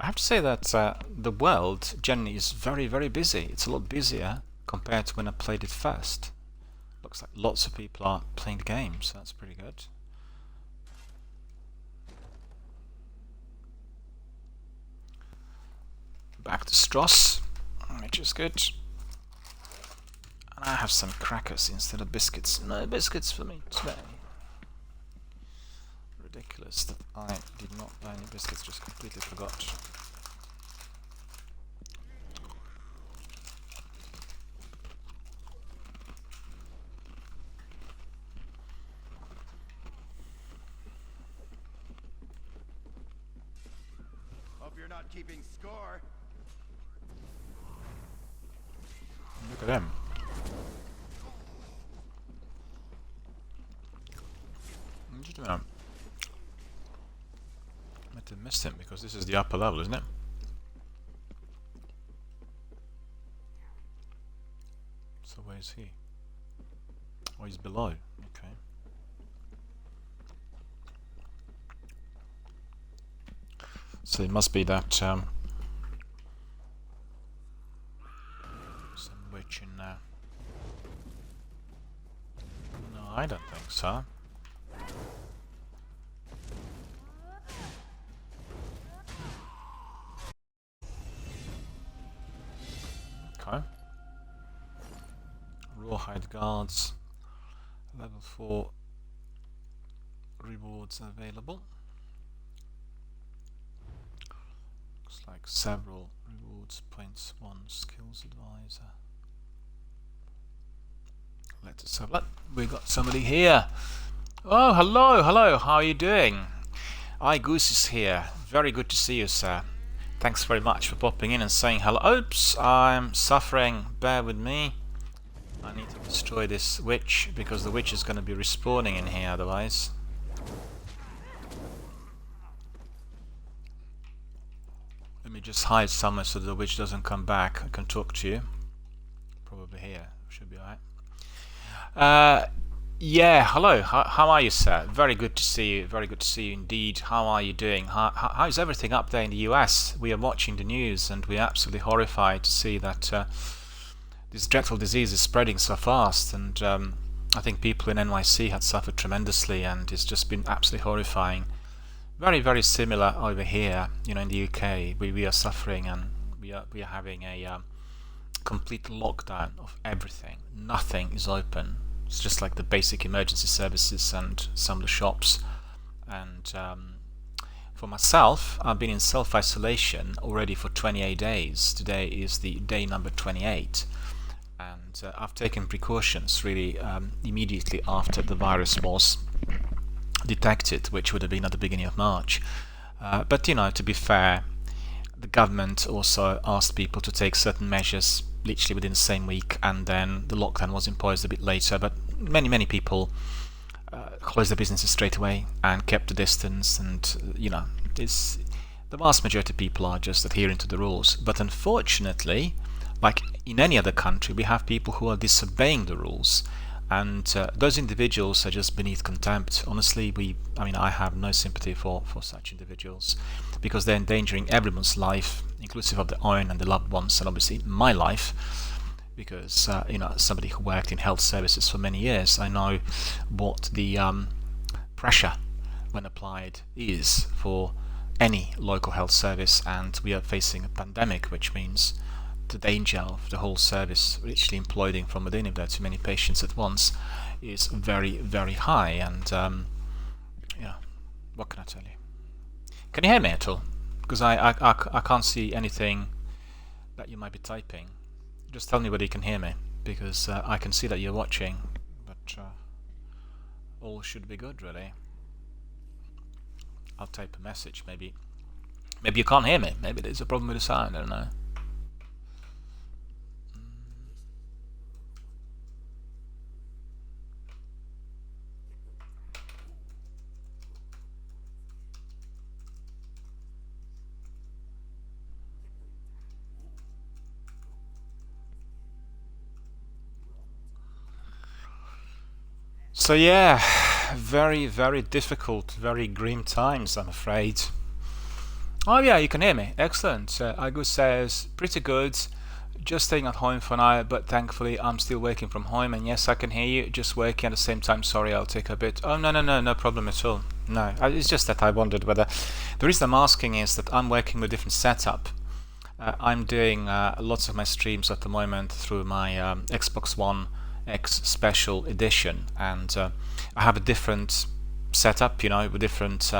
I have to say that the world generally is very, very busy. It's a lot busier compared to when I played it first. Looks like lots of people are playing the game, so that's pretty good. Back to Stross, which is good. And I have some crackers instead of biscuits. No biscuits for me today. Ridiculous that I did not buy any biscuits, just completely forgot. Hope you're not keeping score. Look at them. Just a minute. I might have missed him because this is the upper level, isn't it? So where is he? Oh, he's below. Okay. So it must be that some witch in there. No, I don't think so. Okay. Rawhide guards. Level 4 rewards available. Looks like several rewards points. 1 skills advisor. Let's have a look. We got somebody here. Oh, hello, hello. How are you doing? Goose is here. Very good to see you, sir. Thanks very much for popping in and saying hello. Oops, I'm suffering. Bear with me. I need to destroy this witch because the witch is going to be respawning in here otherwise. Let me just hide somewhere so the witch doesn't come back. I can talk to you. Probably here. Should be alright. Yeah, hello. How are you, sir? Very good to see you. Very good to see you indeed. How are you doing? How's everything up there in the US? We are watching the news and we're absolutely horrified to see that this dreadful disease is spreading so fast. And I think people in NYC had suffered tremendously, and it's just been absolutely horrifying. Very, very similar over here. You know, in the UK, we are suffering, and we are having a complete lockdown of everything. Nothing is open. It's just like the basic emergency services and some of the shops. And for myself, I've been in self-isolation already for 28 days. Today is the day number 28. And I've taken precautions really immediately after the virus was detected, which would have been at the beginning of March. But, you know, to be fair, the government also asked people to take certain measures literally within the same week, and then the lockdown was imposed a bit later. But many people closed their businesses straight away and kept the distance, and you know, it's the vast majority of people are just adhering to the rules. But unfortunately, like in any other country, we have people who are disobeying the rules, and those individuals are just beneath contempt. Honestly, I have no sympathy for such individuals, because they're endangering everyone's life, inclusive of their own and the loved ones, and obviously my life, because you know, somebody who worked in health services for many years, I know what the pressure when applied is for any local health service, and we are facing a pandemic, which means the danger of the whole service literally imploding from within if there are too many patients at once is very, very high. And yeah, what can I tell you? Can you hear me at all? Because I can't see anything that you might be typing. Just tell me whether you can hear me, because I can see that you're watching, but all should be good really. I'll type a message. Maybe you can't hear me. Maybe there's a problem with the sound. I don't know. So yeah, very, very difficult, very grim times, I'm afraid. Oh yeah, you can hear me. Excellent. Agus says, pretty good. Just staying at home for now, but thankfully I'm still working from home. And yes, I can hear you. Just working at the same time. Sorry, I'll take a bit. Oh no problem at all. No, it's just that I wondered whether the reason I'm asking is that I'm working with a different setup. I'm doing lots of my streams at the moment through my Xbox One X Special Edition, and I have a different setup, with different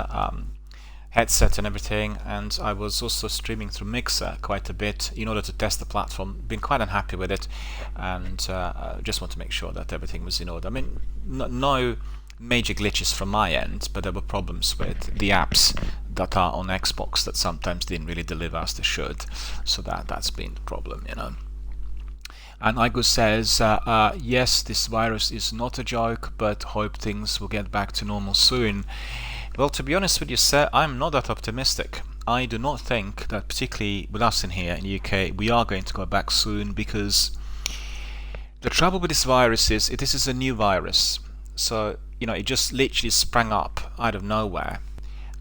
headset and everything, and I was also streaming through Mixer quite a bit in order to test the platform. Been quite unhappy with it, and just want to make sure that everything was in order. I mean, no major glitches from my end, but there were problems with the apps that are on Xbox that sometimes didn't really deliver as they should, so that's been the problem. And Igo says, yes, this virus is not a joke, but hope things will get back to normal soon. Well, to be honest with you, sir, I'm not that optimistic. I do not think that, particularly with us in here in the UK, we are going to go back soon, because the trouble with this virus is this is a new virus. So, it just literally sprang up out of nowhere.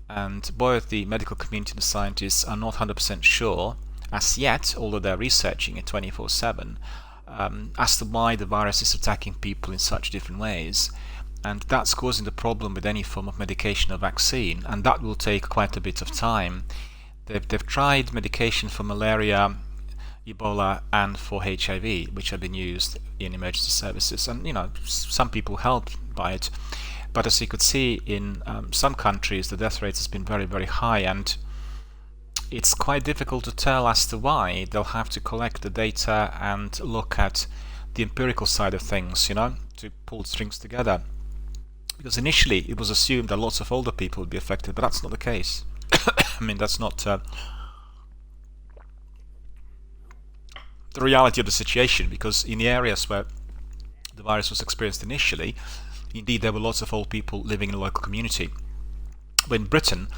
And both the medical community and the scientists are not 100% sure, as yet, although they're researching it 24/7, as to why the virus is attacking people in such different ways. And that's causing the problem with any form of medication or vaccine, and that will take quite a bit of time. They've tried medication for malaria, Ebola, and for HIV, which have been used in emergency services, and some people helped by it. But as you could see, in some countries the death rate has been very, very high, and it's quite difficult to tell as to why. They'll have to collect the data and look at the empirical side of things, to pull strings together. Because initially it was assumed that lots of older people would be affected, but that's not the case. I mean, that's not the reality of the situation, because in the areas where the virus was experienced initially, indeed there were lots of old people living in the local community. But in Britain,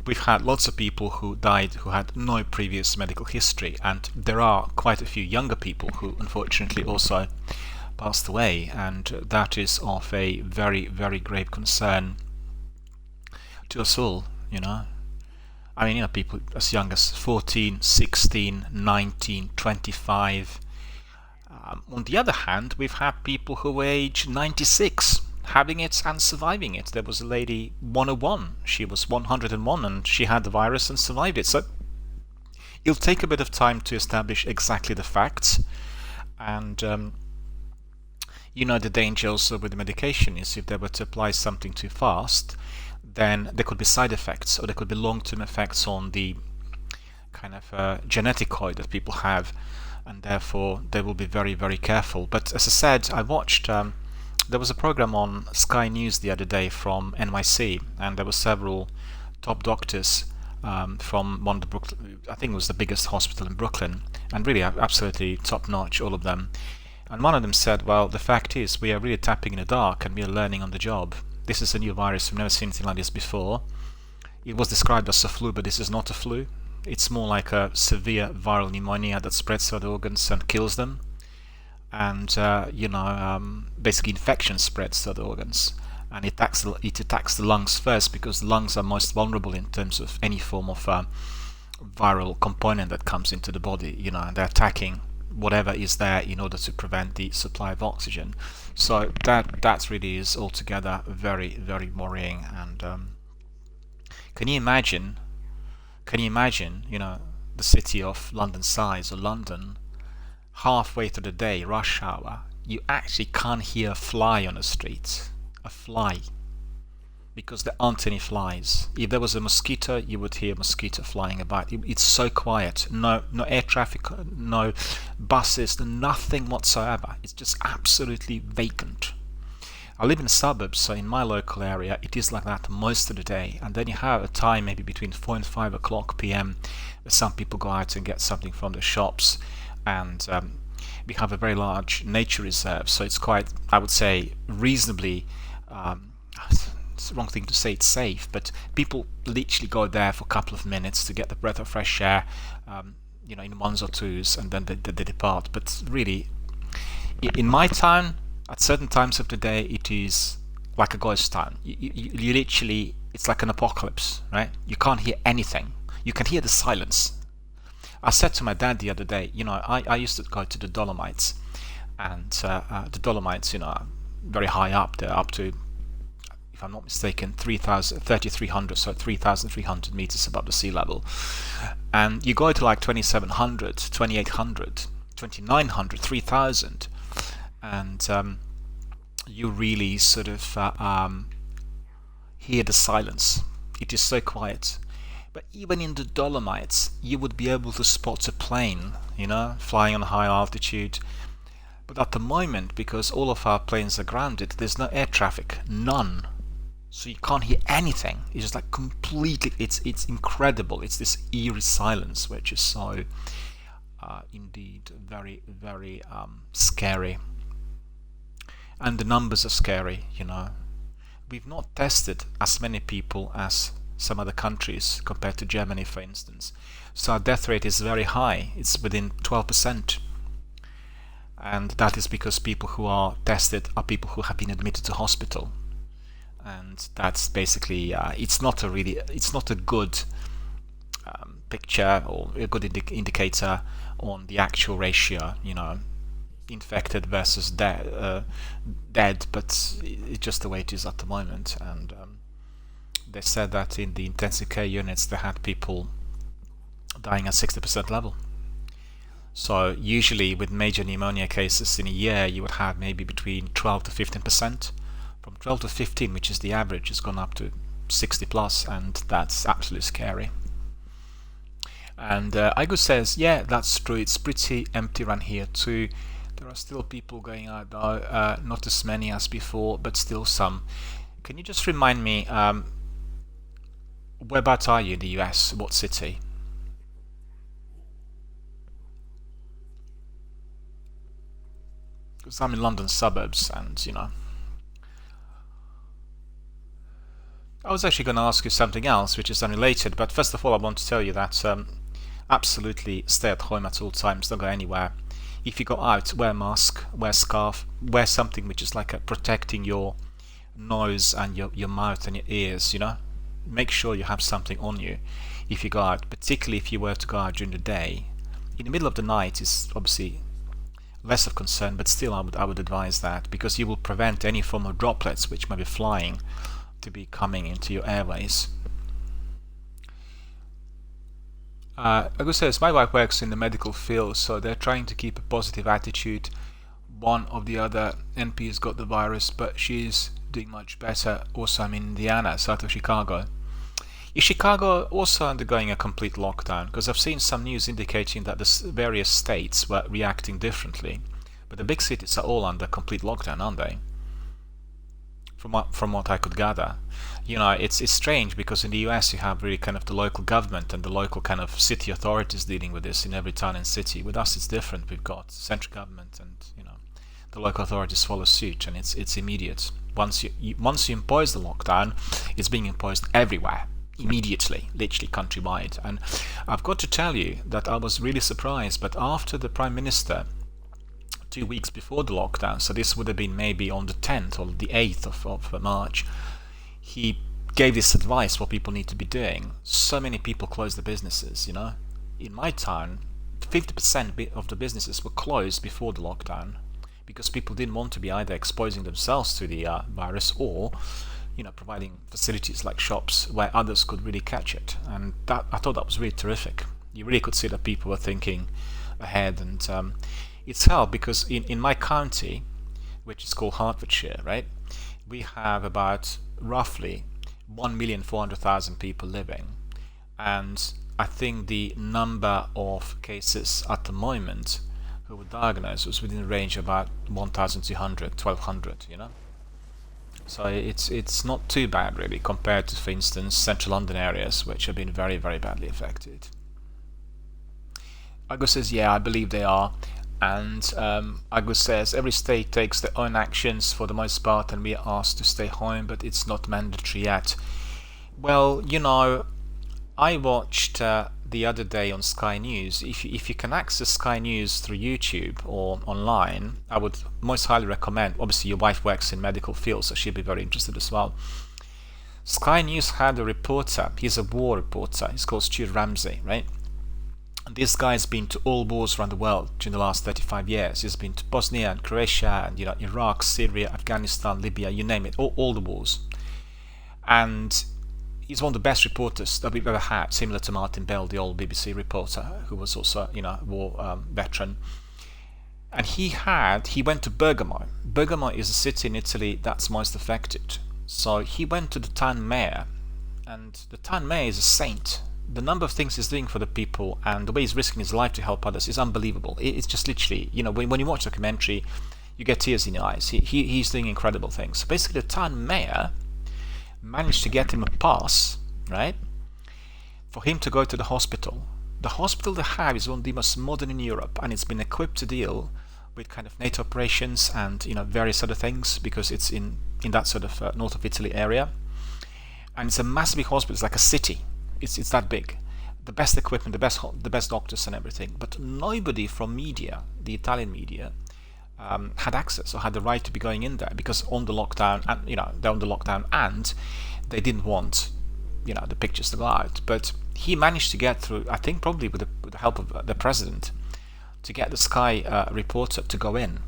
we've had lots of people who died who had no previous medical history, and there are quite a few younger people who unfortunately also passed away, and that is of a very, very grave concern to us all. I mean, people as young as 14, 16, 19, 25. On the other hand, we've had people who were age 96 having it and surviving it. There was a lady 101. She was 101 and she had the virus and survived it. So it'll take a bit of time to establish exactly the facts, and the danger also with the medication is if they were to apply something too fast, then there could be side effects, or there could be long-term effects on the kind of genetic code that people have, and therefore they will be very, very careful. But as I said, I watched, there was a program on Sky News the other day from NYC, and there were several top doctors from one of the I think it was the biggest hospital in Brooklyn, and really absolutely top-notch, all of them. And one of them said, well, the fact is we are really tapping in the dark and we are learning on the job. This is a new virus, we've never seen anything like this before. It was described as a flu, but this is not a flu. It's more like a severe viral pneumonia that spreads to the organs and kills them. And, basically infection spreads to the organs. And it attacks the lungs first, because the lungs are most vulnerable in terms of any form of viral component that comes into the body, and they're attacking whatever is there in order to prevent the supply of oxygen. So that really is altogether very, very worrying. And can you imagine the city of London size, or London, halfway through the day, rush hour, you actually can't hear a fly on the street, a fly, because there aren't any flies. If there was a mosquito, you would hear a mosquito flying about. It's so quiet. No air traffic, no buses, nothing whatsoever. It's just absolutely vacant. I live in the suburbs, so in my local area it is like that most of the day, and then you have a time maybe between 4 and 5 o'clock PM where some people go out and get something from the shops, and we have a very large nature reserve, so it's quite, I would say, reasonably it's the wrong thing to say it's safe, but people literally go there for a couple of minutes to get the breath of fresh air, in ones or twos, and then they depart. But really, in my town, at certain times of the day, it is like a ghost town. You literally, it's like an apocalypse, right? You can't hear anything. You can hear the silence. I said to my dad the other day, I used to go to the Dolomites, and the Dolomites, are very high up. They're up to, if I'm not mistaken, 3,300, so 3,300 meters above the sea level. And you go to like 2,700, 2,800, 2,900, 3,000, and you really sort of hear the silence. It is so quiet. But even in the Dolomites, you would be able to spot a plane, flying on a high altitude. But at the moment, because all of our planes are grounded, there's no air traffic, none. So you can't hear anything. It's just like completely, it's incredible. It's this eerie silence, which is so, indeed, very, very scary. And the numbers are scary, We've not tested as many people as some other countries compared to Germany, for instance. So our death rate is very high. It's within 12%. And that is because people who are tested are people who have been admitted to hospital. And that's basically, it's not a good picture or a good indicator on the actual ratio, infected versus dead, but it's just the way it is at the moment. And they said that in the intensive care units they had people dying at 60% level. So usually with major pneumonia cases in a year you would have maybe between 12 to 15%. From 12 to 15, which is the average, has gone up to 60 plus, and that's absolutely scary. And Aigo says, yeah, that's true, it's pretty empty around here too. There are still people going out though, not as many as before, but still some. Can you just remind me, whereabouts are you in the US? What city? Because I'm in London suburbs, and I was actually going to ask you something else, which is unrelated, but first of all I want to tell you that absolutely stay at home at all times, don't go anywhere. If you go out, wear a mask, wear a scarf, wear something which is like protecting your nose and your mouth and your ears, Make sure you have something on you if you go out, particularly if you were to go out during the day. In the middle of the night is obviously less of concern, but still I would advise that, because you will prevent any form of droplets which may be flying to be coming into your airways. Agus says, my wife works in the medical field, so they're trying to keep a positive attitude. One of the other NPs got the virus, but she's doing much better. Also, I'm in Indiana, south of Chicago. Is Chicago also undergoing a complete lockdown? Because I've seen some news indicating that the various states were reacting differently. But the big cities are all under complete lockdown, aren't they? From what I could gather. It's strange, because in the US you have really kind of the local government and the local kind of city authorities dealing with this in every town and city. With us it's different. We've got central government, and the local authorities follow suit, and it's immediate. Once you impose the lockdown, it's being imposed everywhere immediately, literally countrywide. And I've got to tell you that I was really surprised, but after the Prime Minister, 2 weeks before the lockdown, so this would have been maybe on the 10th or the 8th of March, he gave this advice what people need to be doing. So many people closed the businesses, In my town, 50% of the businesses were closed before the lockdown, because people didn't want to be either exposing themselves to the virus or providing facilities like shops where others could really catch it. And that, I thought that was really terrific. You really could see that people were thinking ahead, and it's helped because in my county, which is called Hertfordshire, right, we have about roughly 1,400,000 people living, and I think the number of cases at the moment who were diagnosed was within the range of about 1,200, 1,200, So it's not too bad really compared to, for instance, central London areas, which have been very, very badly affected. Agus says, yeah, I believe they are. And Agus says, every state takes their own actions for the most part, and we are asked to stay home, but it's not mandatory yet. Well, I watched the other day on Sky News. If you can access Sky News through YouTube or online, I would most highly recommend. Obviously, your wife works in medical field, so she'd be very interested as well. Sky News had a reporter. He's a war reporter. He's called Stuart Ramsey, right? And this guy's been to all wars around the world during the last 35 years. He's been to Bosnia and Croatia and Iraq, Syria, Afghanistan, Libya, you name it, all the wars. And he's one of the best reporters that we've ever had, similar to Martin Bell, the old BBC reporter, who was also a war veteran. And he went to Bergamo. Bergamo is a city in Italy that's most affected. So he went to the town mayor, and the town mayor is a saint. The number of things he's doing for the people and the way he's risking his life to help others is unbelievable. It's just literally, when you watch the documentary, you get tears in your eyes. He's doing incredible things. So basically, the town mayor managed to get him a pass, right, for him to go to the hospital. The hospital they have is one of the most modern in Europe, and it's been equipped to deal with kind of NATO operations and various other things, because it's in that sort of north of Italy area, and it's a massive hospital. It's like a city. It's that big. The best equipment, the best doctors and everything. But nobody from media, the Italian media, had access or had the right to be going in there, because on the lockdown, and they're on the lockdown, and they didn't want the pictures to go out. But he managed to get through, I think probably with the help of the president, to get the Sky reporter to go in.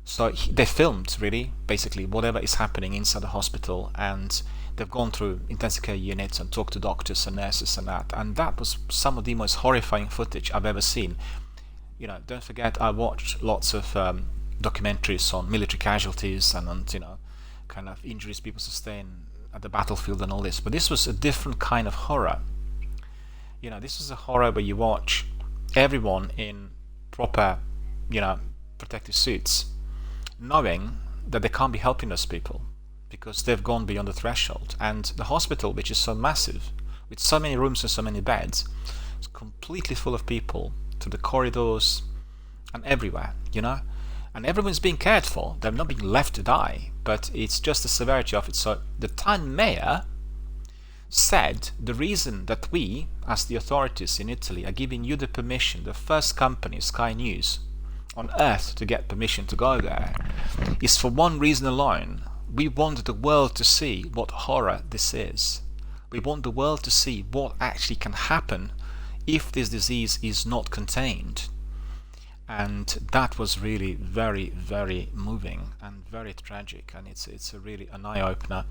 So they filmed, really, basically, whatever is happening inside the hospital, and they've gone through intensive care units and talked to doctors and nurses and that. And that was some of the most horrifying footage I've ever seen. Don't forget, I watched lots of documentaries on military casualties and on, kind of injuries people sustain at the battlefield and all this. But this was a different kind of horror. This is a horror where you watch everyone in proper, protective suits, knowing that they can't be helping those people because they've gone beyond the threshold. And the hospital, which is so massive, with so many rooms and so many beds, is completely full of people through the corridors and everywhere, and everyone's being cared for. They're not being left to die, but it's just the severity of it. So the town mayor said the reason that we, as the authorities in Italy, are giving you the permission, the first company, Sky News, on earth to get permission to go there, is for one reason alone. We want the world to see what horror this is. We want the world to see what actually can happen if this disease is not contained. And that was really very, very moving and very tragic, and it's a really an eye-opener.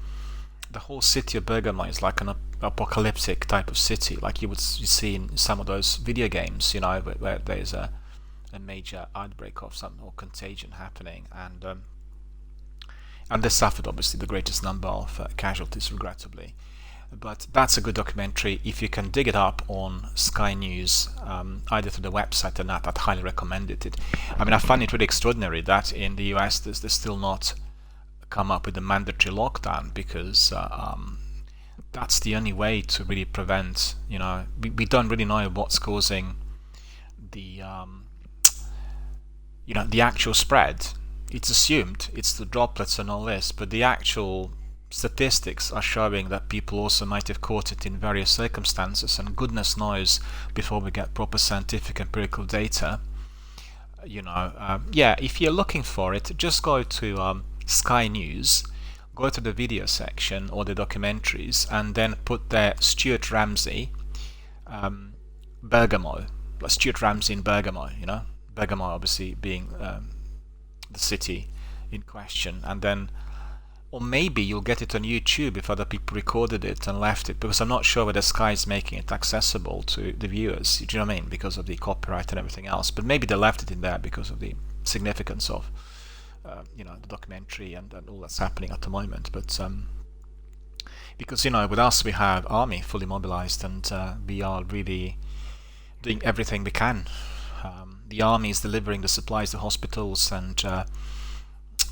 The whole city of Bergamo is like an apocalyptic type of city, like you see in some of those video games, where there's a major outbreak of some or contagion happening, and they suffered obviously the greatest number of casualties, regrettably. But that's a good documentary. If you can dig it up on Sky News, either through the website or not, I'd highly recommend it. I find it really extraordinary that in the US there's still not come up with a mandatory lockdown, because that's the only way to really prevent, we don't really know what's causing the the actual spread. It's assumed it's the droplets and all this, but the actual statistics are showing that people also might have caught it in various circumstances, and goodness knows, before we get proper scientific empirical data, if you're looking for it, just go to Sky News, go to the video section or the documentaries, and then put there Stuart Ramsey, Bergamo, Stuart Ramsey in Bergamo, Bergamo obviously being the city in question, and then, or maybe you'll get it on YouTube if other people recorded it and left it, because I'm not sure whether Sky is making it accessible to the viewers, do you know what I mean, because of the copyright and everything else. But maybe they left it in there because of the significance of the documentary and all that's happening at the moment. But because with us we have army fully mobilized, and we are really doing everything we can. The army is delivering the supplies to hospitals, and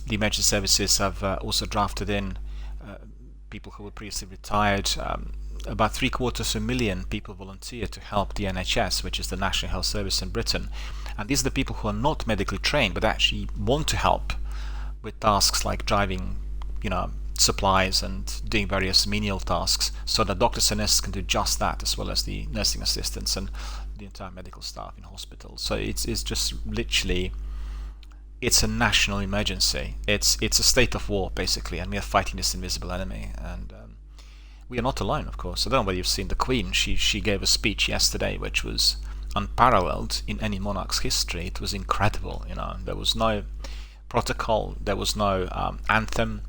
the emergency services have also drafted in people who were previously retired. About 750,000 people volunteer to help the NHS, which is the National Health Service in Britain. And these are the people who are not medically trained, but actually want to help with tasks like driving, supplies and doing various menial tasks, so that doctors and nurses can do just that, as well as the nursing assistants and the entire medical staff in hospitals. So it's just literally, it's a national emergency. It's a state of war, basically, and we are fighting this invisible enemy. And we are not alone, of course. I don't know whether you've seen the Queen. She gave a speech yesterday which was unparalleled in any monarch's history. It was incredible. There was no protocol, there was no anthem.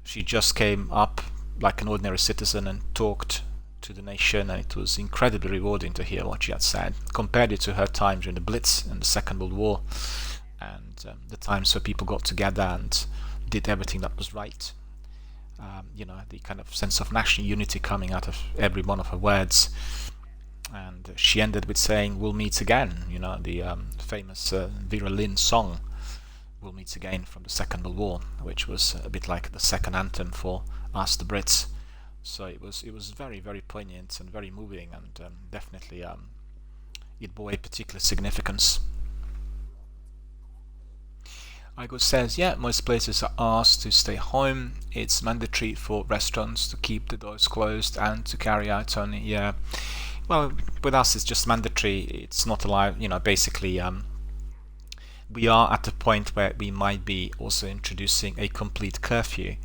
She just came up like an ordinary citizen and talked to the nation, and it was incredibly rewarding to hear what she had said. Compared it to her time during the Blitz and the Second World War, and the times where people got together and did everything that was right. The kind of sense of national unity coming out of every one of her words. And she ended with saying, "We'll meet again." The famous Vera Lynn song, "We'll Meet Again," from the Second World War, which was a bit like the second anthem for us, the Brits. So it was very, very poignant and very moving, and definitely it bore a particular significance. Igo says, yeah, most places are asked to stay home. It's mandatory for restaurants to keep the doors closed and to carry out only, yeah. Well, with us it's just mandatory. It's not allowed, basically we are at the point where we might be also introducing a complete curfew.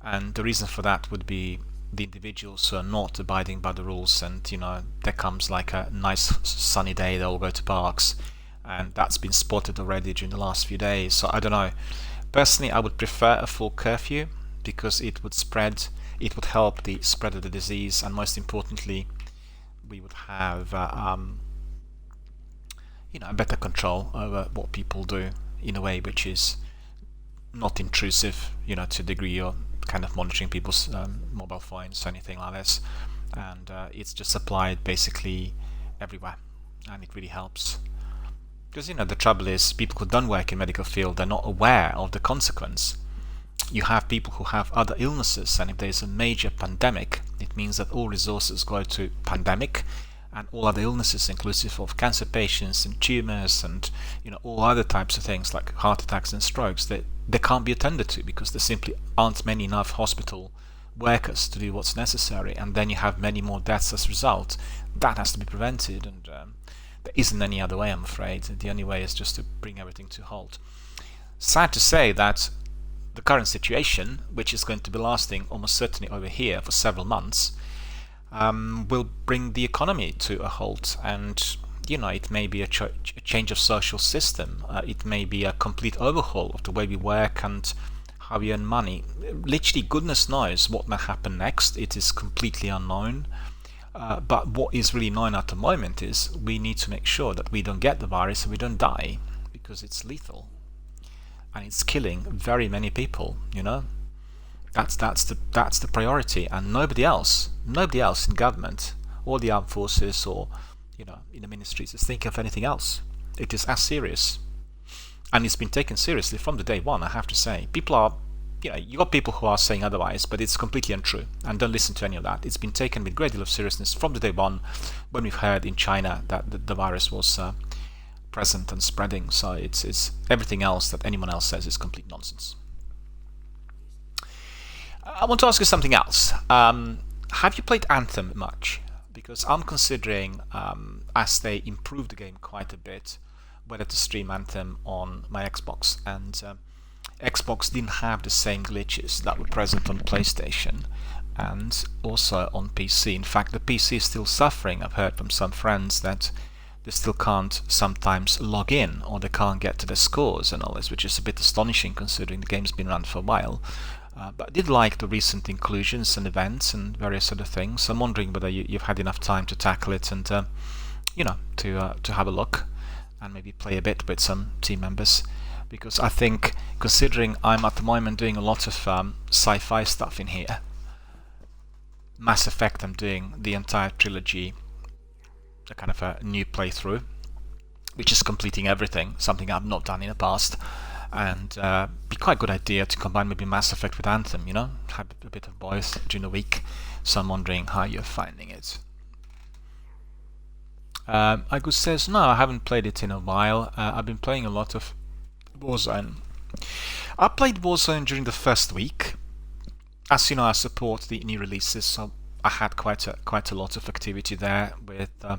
And the reason for that would be the individuals who are not abiding by the rules, and there comes like a nice sunny day, they'll go to parks, and that's been spotted already during the last few days. So I don't know. Personally, I would prefer a full curfew because it would help the spread of the disease, and most importantly, we would have a better control over what people do in a way which is not intrusive, to a degree you're kind of monitoring people's mobile phones or anything like this, and it's just applied basically everywhere, and it really helps. Because the trouble is, people who don't work in medical field, they're not aware of the consequence. You have people who have other illnesses, and if there's a major pandemic, it means that all resources go to pandemic, and all other illnesses, inclusive of cancer patients and tumors and all other types of things like heart attacks and strokes, they can't be attended to because there simply aren't many enough hospital workers to do what's necessary, and then you have many more deaths as a result. That has to be prevented, and there isn't any other way, I'm afraid. The only way is just to bring everything to halt. Sad to say that the current situation, which is going to be lasting almost certainly over here for several months, will bring the economy to a halt, and it may be a change of social system. It may be a complete overhaul of the way we work and how we earn money. Literally, goodness knows what may happen next. It is completely unknown. But what is really known at the moment is we need to make sure that we don't get the virus and we don't die, because it's lethal and it's killing very many people. That's the priority, and nobody else in government or the armed forces or in the ministries is thinking of anything else. It is as serious, and it's been taken seriously from the day one, I have to say. People are, you got people who are saying otherwise, but it's completely untrue, and don't listen to any of that. It's been taken with a great deal of seriousness from the day one when we've heard in China that the virus was present and spreading. So it's everything else that anyone else says is complete nonsense. I want to ask you something else. Have you played Anthem much? Because I'm considering, as they improve the game quite a bit, whether to stream Anthem on my Xbox, and Xbox didn't have the same glitches that were present on PlayStation and also on PC. In fact, the PC is still suffering. I've heard from some friends that they still can't sometimes log in, or they can't get to the scores and all this, which is a bit astonishing considering the game's been around for a while. But I did like the recent inclusions and events and various other things. I'm wondering whether you've had enough time to tackle it and to have a look and maybe play a bit with some team members. Because I think, considering I'm at the moment doing a lot of sci-fi stuff in here, Mass Effect, I'm doing the entire trilogy, a kind of a new playthrough, which is completing everything, something I've not done in the past. And be quite a good idea to combine maybe Mass Effect with Anthem, have a bit of both during the week. So I'm wondering how you're finding it. Agus says, no, I haven't played it in a while. I've been playing a lot of Warzone. I played Warzone during the first week. As you know, I support the new releases, so I had quite a lot of activity there with a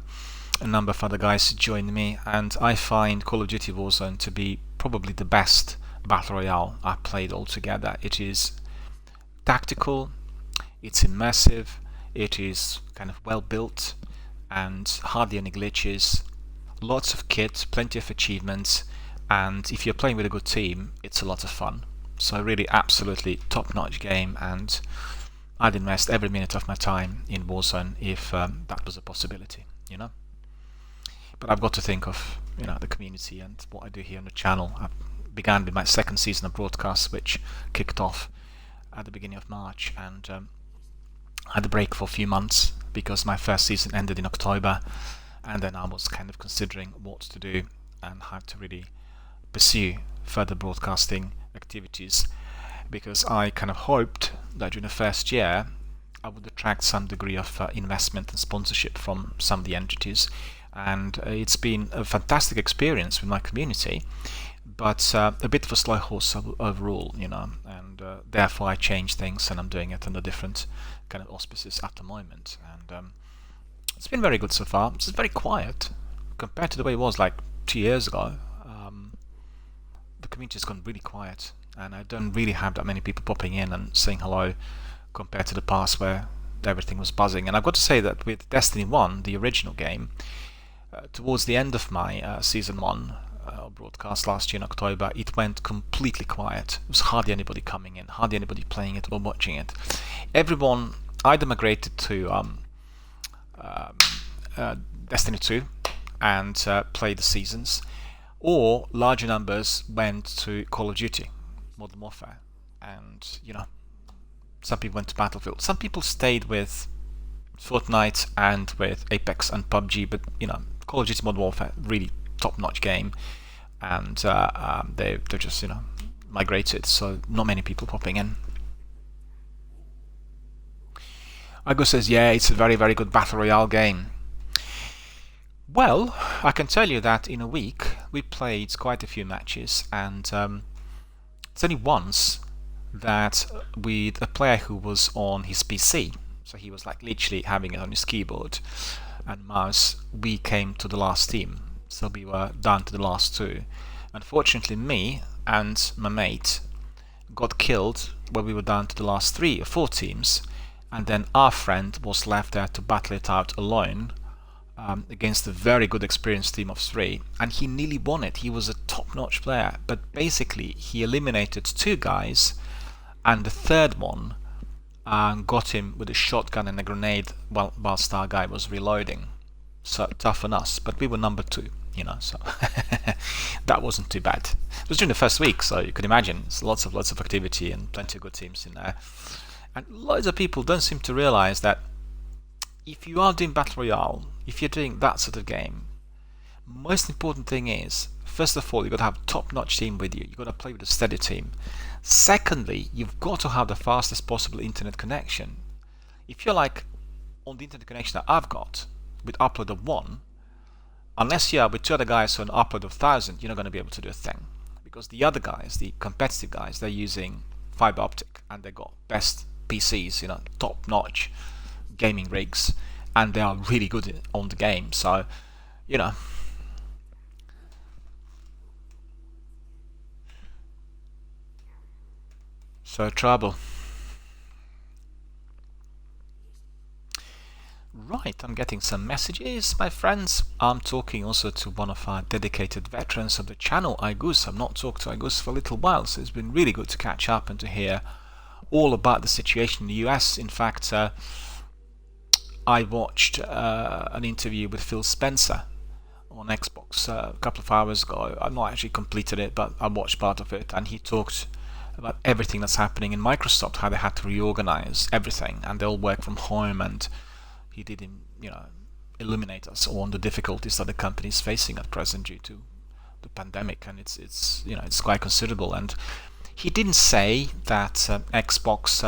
number of other guys joined me, and I find Call of Duty Warzone to be probably the best battle royale I played altogether. It is tactical, it's immersive, It is kind of well built and hardly any glitches, lots of kit, plenty of achievements, and if you're playing with a good team, it's a lot of fun. So really absolutely top-notch game, and I'd invest every minute of my time in Warzone if that was a possibility, you know. But I've got to think of, you know, the community and what I do here on the channel. I began with my second season of broadcasts, which kicked off at the beginning of March, and I had a break for a few months because my first season ended in October, and then I was kind of considering what to do and how to really pursue further broadcasting activities, because I kind of hoped that during the first year I would attract some degree of investment and sponsorship from some of the entities, and it's been a fantastic experience with my community, but a bit of a slow horse overall, you know, and therefore I changed things, and I'm doing it under different kind of auspices at the moment, and it's been very good so far. It's very quiet compared to the way it was like 2 years ago. The community has gone really quiet, and I don't really have that many people popping in and saying hello compared to the past where everything was buzzing. And I've got to say that with Destiny 1, the original game, towards the end of my Season 1 broadcast last year in October, it went completely quiet. There was hardly anybody coming in, hardly anybody playing it or watching it. Everyone either migrated to Destiny 2 and played the seasons, or larger numbers went to Call of Duty, Modern Warfare, and you know, some people went to Battlefield. Some people stayed with Fortnite and with Apex and PUBG, but you know, Call of Duty Modern Warfare, really top-notch game, and they're just, you know, migrated, so not many people popping in. Igo says, yeah, it's a very, very good Battle Royale game. Well, I can tell you that in a week we played quite a few matches, and it's only once that with a player who was on his PC, so he was like literally having it on his keyboard and mouse, we came to the last team, so we were down to the last two. Unfortunately, me and my mate got killed when we were down to the last 3 or 4 teams, and then our friend was left there to battle it out alone against a very good experienced team of 3, and he nearly won it. He was a top-notch player, but basically he eliminated 2 guys, and the third one got him with a shotgun and a grenade whilst our guy was reloading. So tough on us, but we were number 2, you know, so that wasn't too bad. It was during the first week, so you could imagine it's lots of activity and plenty of good teams in there. And loads of people don't seem to realize that if you are doing Battle Royale, if you're doing that sort of game, most important thing is, first of all, you've got to have a top-notch team with you. You've got to play with a steady team. Secondly, you've got to have the fastest possible internet connection. If you're like on the internet connection that I've got, with upload of 1, unless you are with 2 other guys on upload of 1,000, you're not going to be able to do a thing. Because the other guys, the competitive guys, they're using fiber optic, and they got best PCs, you know, top-notch gaming rigs, and they are really good on the game, so you know, so trouble. Right, I'm getting some messages, my friends. I'm talking also to one of our dedicated veterans of the channel, Igus. I've not talked to Igus for a little while, so it's been really good to catch up and to hear all about the situation in the US. In fact, I watched an interview with Phil Spencer on Xbox a couple of hours ago. I've not actually completed it, but I watched part of it, and he talked about everything that's happening in Microsoft, how they had to reorganize everything, and they all work from home, and he did, you know, illuminate us on the difficulties that the company is facing at present due to the pandemic, and it's you know, it's quite considerable. And he didn't say that Xbox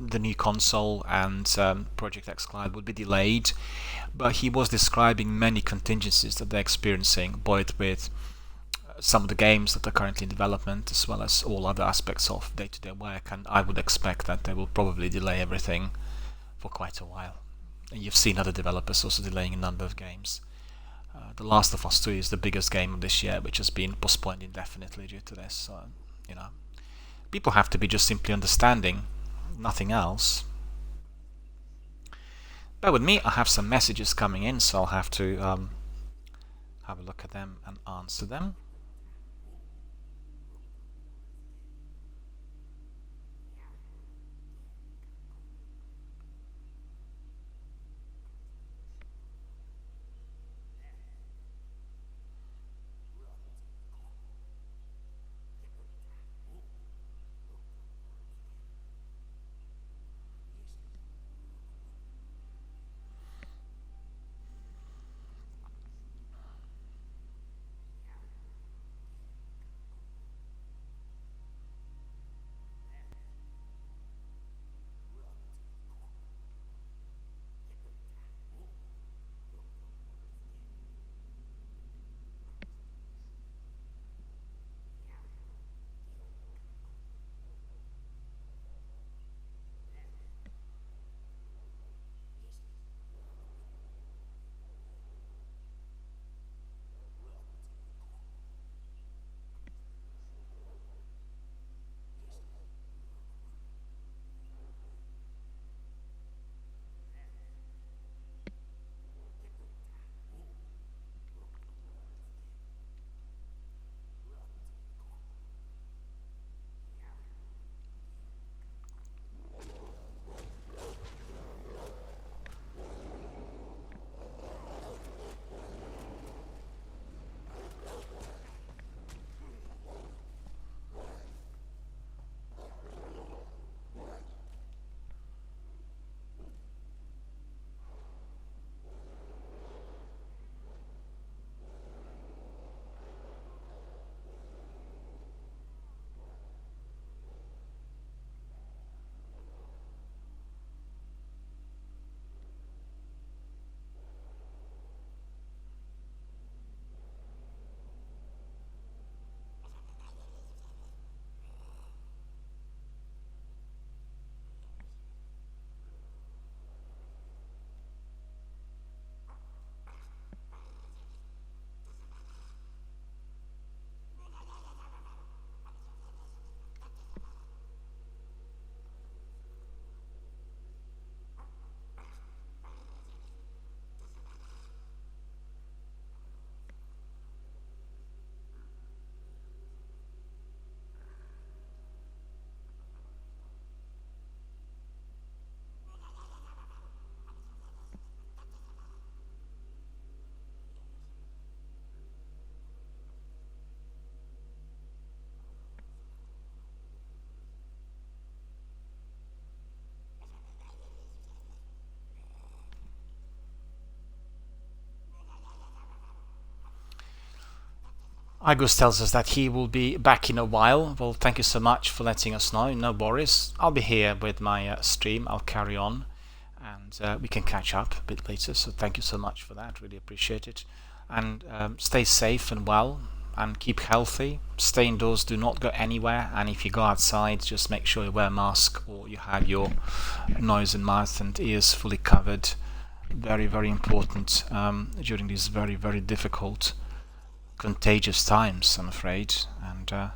the new console and Project X Cloud would be delayed, but he was describing many contingencies that they're experiencing, both with some of the games that are currently in development as well as all other aspects of day-to-day work, and I would expect that they will probably delay everything for quite a while. And you've seen other developers also delaying a number of games. The Last of Us 2 is the biggest game of this year, which has been postponed indefinitely due to this. So, you know, people have to be just simply understanding, nothing else. Bear with me, I have some messages coming in, so I'll have to have a look at them and answer them. Agus tells us that he will be back in a while. Well, thank you so much for letting us know. No worries. I'll be here with my stream. I'll carry on, and we can catch up a bit later. So thank you so much for that. Really appreciate it. And stay safe and well, and keep healthy. Stay indoors. Do not go anywhere. And if you go outside, just make sure you wear a mask or you have your nose and mouth and ears fully covered. Very, very important during these very, very difficult, contagious times, I'm afraid. And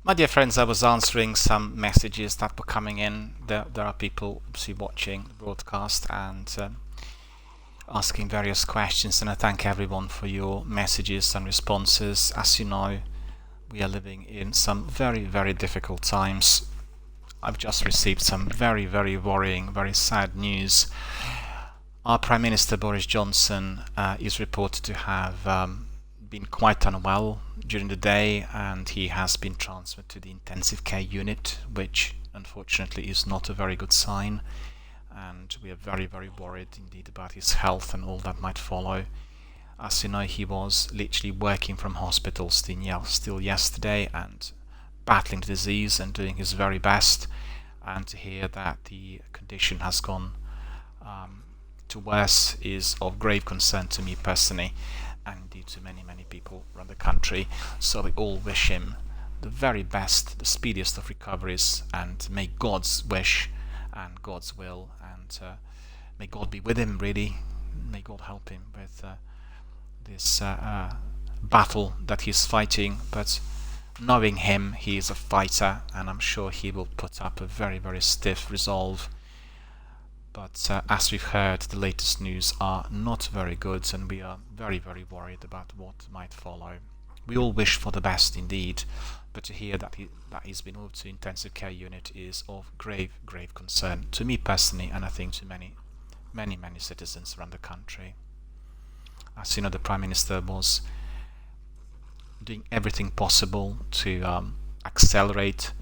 My dear friends, I was answering some messages that were coming in. There are people obviously watching the broadcast and asking various questions, and I thank everyone for your messages and responses. As you know, we are living in some very, very difficult times. I've just received some very, very worrying, very sad news. Our Prime Minister Boris Johnson is reported to have been quite unwell during the day, and he has been transferred to the intensive care unit, which unfortunately is not a very good sign, and we are very, very worried indeed about his health and all that might follow. As you know, he was literally working from hospital still yesterday and battling the disease and doing his very best, and to hear that the condition has gone to worse is of grave concern to me personally, and indeed to many, many people around the country. So we all wish him the very best, the speediest of recoveries, and may God's wish and God's will, and may God be with him, really. May God help him with this battle that he's fighting. But knowing him, he is a fighter, and I'm sure he will put up a very, very stiff resolve. But as we've heard, the latest news are not very good, and we are very, very worried about what might follow. We all wish for the best indeed, but to hear that he's been moved to intensive care unit is of grave, grave concern to me personally, and I think to many, many, many citizens around the country. As you know, the Prime Minister was doing everything possible to accelerate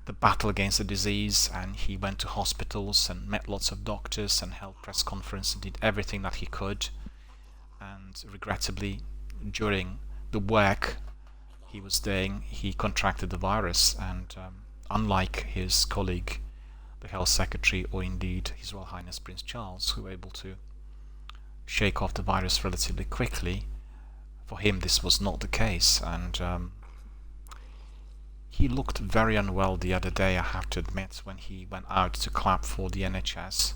the battle against the disease, and he went to hospitals and met lots of doctors and held press conferences and did everything that he could. And regrettably, during the work he was doing, he contracted the virus, and unlike his colleague, the Health Secretary, or indeed His Royal Highness Prince Charles, who were able to shake off the virus relatively quickly, for him this was not the case, and he looked very unwell the other day, I have to admit, when he went out to clap for the NHS,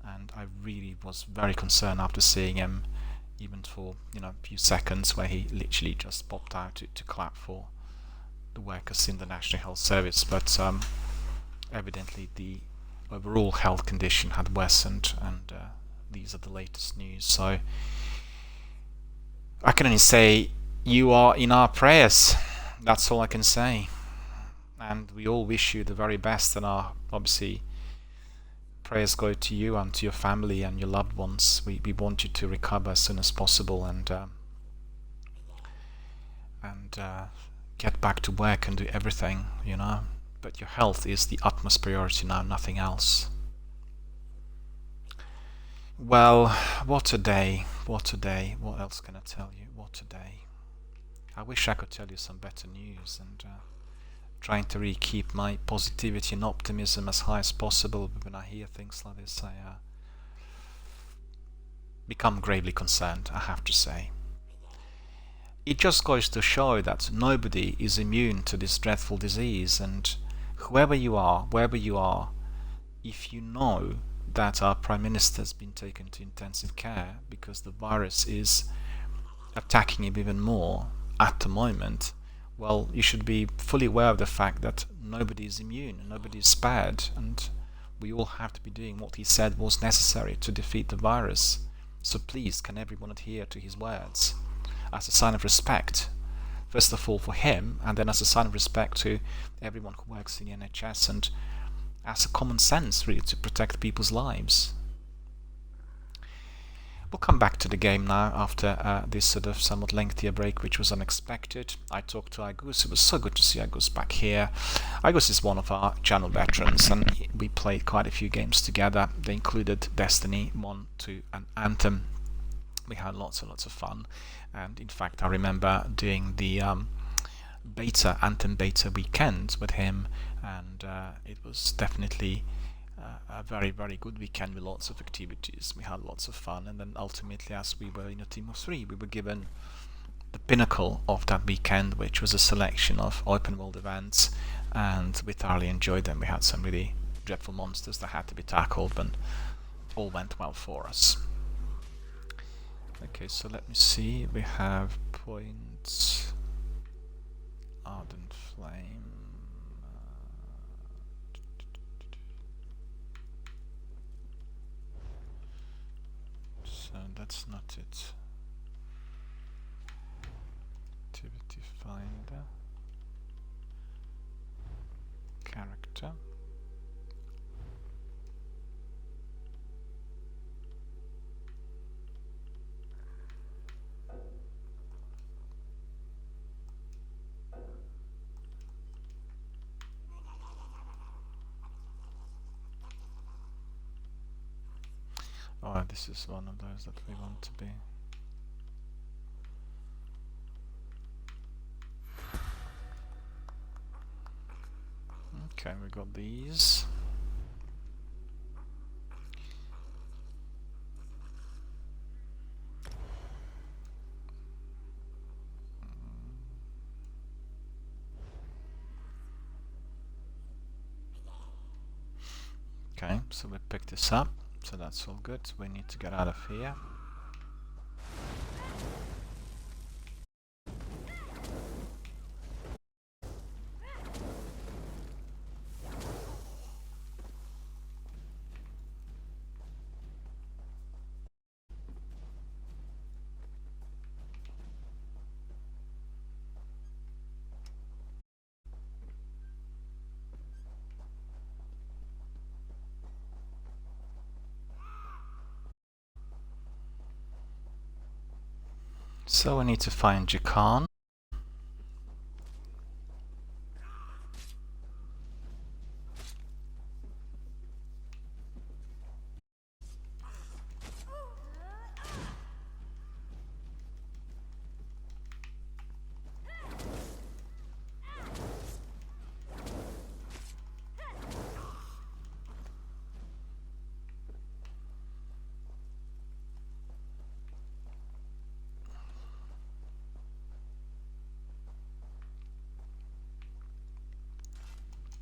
and I really was very concerned after seeing him, even for a few seconds, where he literally just popped out to clap for the workers in the National Health Service. But evidently the overall health condition had worsened, and these are the latest news. So I can only say you are in our prayers. That's all I can say, and we all wish you the very best, and our obviously prayers go to you and to your family and your loved ones. We want you to recover as soon as possible and get back to work and do everything, but your health is the utmost priority now, nothing else. Well, what a day, what a day. What else can I tell you? What a day. I wish I could tell you some better news, and trying to really keep my positivity and optimism as high as possible, but when I hear things like this, I become gravely concerned, I have to say. It just goes to show that nobody is immune to this dreadful disease, and whoever you are, wherever you are, if you know that our Prime Minister has been taken to intensive care because the virus is attacking him even more at the moment, well, you should be fully aware of the fact that nobody is immune, nobody is spared, and we all have to be doing what he said was necessary to defeat the virus. So please, can everyone adhere to his words as a sign of respect, first of all for him, and then as a sign of respect to everyone who works in the NHS, and as a common sense really to protect people's lives. We'll come back to the game now after this sort of somewhat lengthier break, which was unexpected. I talked to Agus. It was so good to see Agus back here. Agus is one of our channel veterans, and we played quite a few games together. They included Destiny 1, 2 and Anthem. We had lots and lots of fun, and in fact I remember doing the Anthem beta weekend with him, and it was definitely a very, very good weekend with lots of activities. We had lots of fun, and then ultimately, as we were in a team of 3, we were given the pinnacle of that weekend, which was a selection of open world events, and we thoroughly enjoyed them. We had some really dreadful monsters that had to be tackled, but all went well for us. Okay, so let me see. We have points Ardent Flame. So that's not it. Activity Finder. Character. Oh, this is one of those that we want to be. Okay, we got these. Okay, so we picked this up, so that's all good. We need to get out of here. So we need to find Jakan.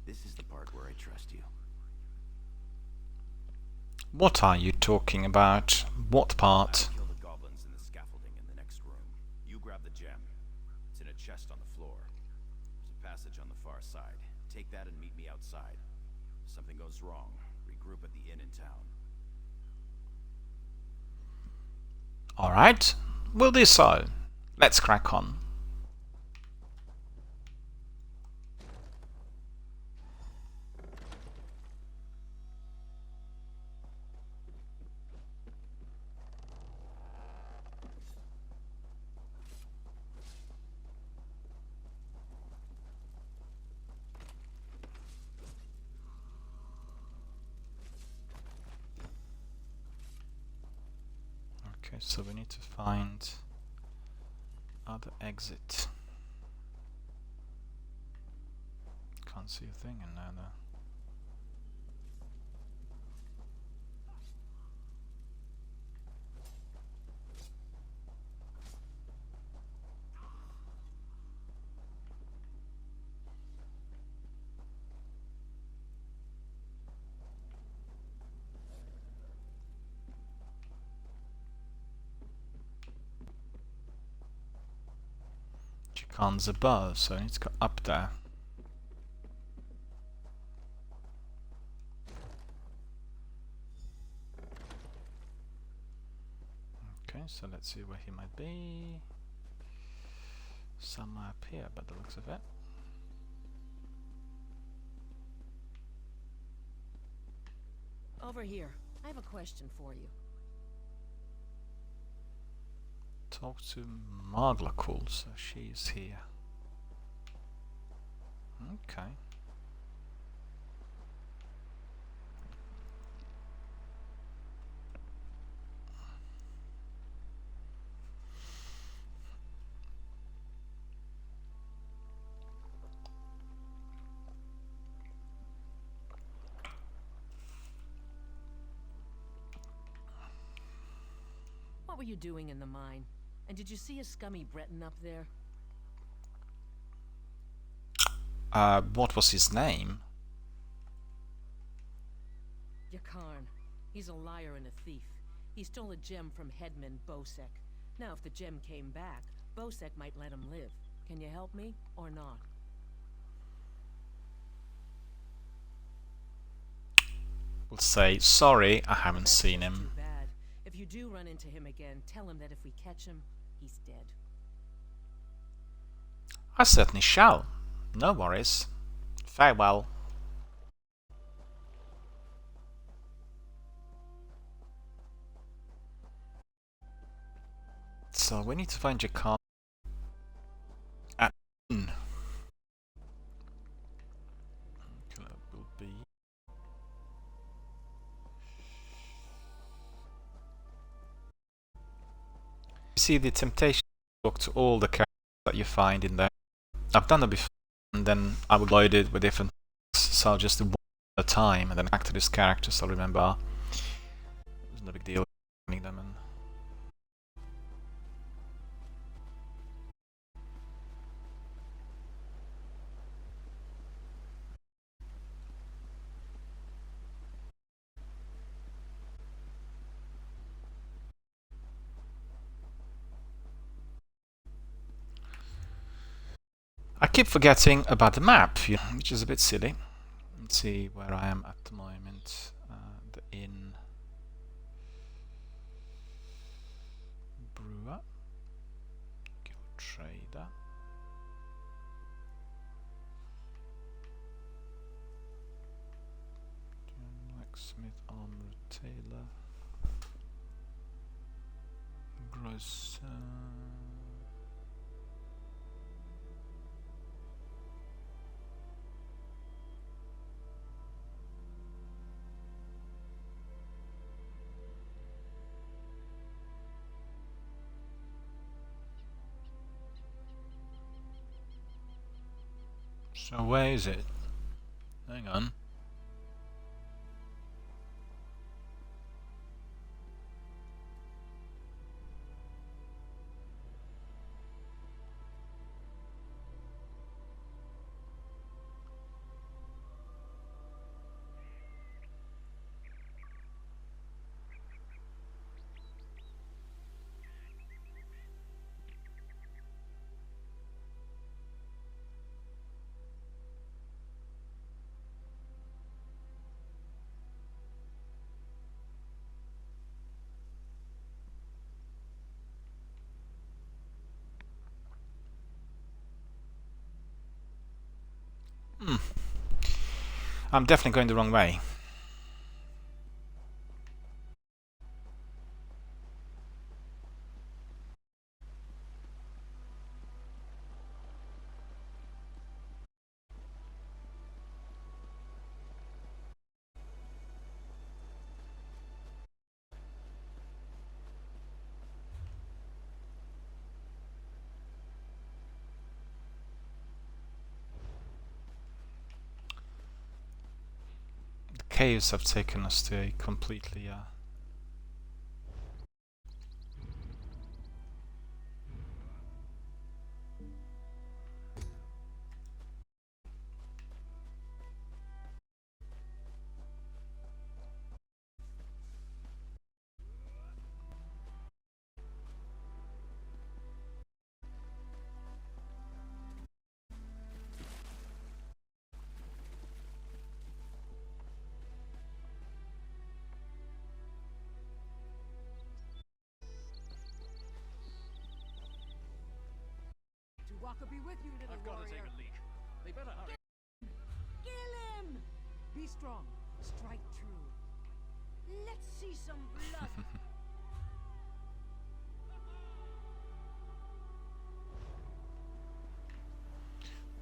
This is the part where I trust you. What are you talking about? What part? I'll kill the goblins in the scaffolding in the next room. You grab the gem. It's in a chest on the floor. There's a passage on the far side. Take that and meet me outside. If something goes wrong, regroup at the inn in town. Alright, we'll do so. Let's crack on. Okay, so we need to find other exit. Can't see a thing in there though. Jakan's above, so I need to go up there. Okay, so let's see where he might be. Somewhere up here, by the looks of it. Over here. I have a question for you. Talk to Marglakul, so she's here. Okay. What were you doing in the mine? And did you see a scummy Breton up there? What was his name? Yakarn. He's a liar and a thief. He stole a gem from headman Bosek. Now, if the gem came back, Bosek might let him live. Can you help me, or not? will say, sorry, I haven't That's seen just him. too bad. If you do run into him again, tell him that if we catch him, he's dead. I certainly shall. No worries. Farewell. So we need to find Jakar at noon. Okay, that will be... You see the temptation to talk to all the characters that you find in there. I've done that before, and then I would load it with different things, so I'll just do one at a time, and then back to this character, so I'll remember. It's no big deal finding them. And I keep forgetting about the map, which is a bit silly. Let's see where I am at the moment. The inn. Brewer. Guild Trader. Blacksmith, Armorer, Tailor. Grocer. So where is it? Hang on. I'm definitely going the wrong way. The caves have taken us to a completely Walker be with you, little warrior. I've got to take a leak. They better hurry. Kill him! Be strong. Strike true. Let's see some blood.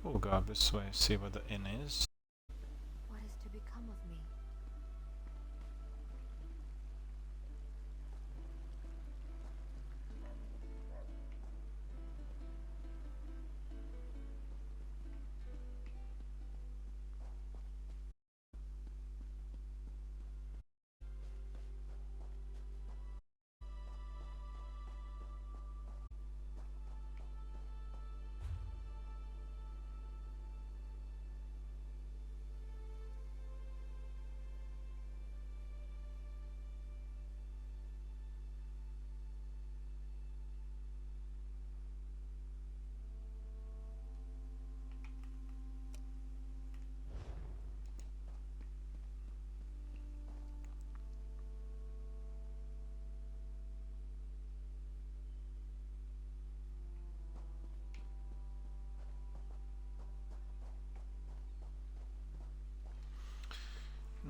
we'll go up this way, see where the inn is. What is to become of me?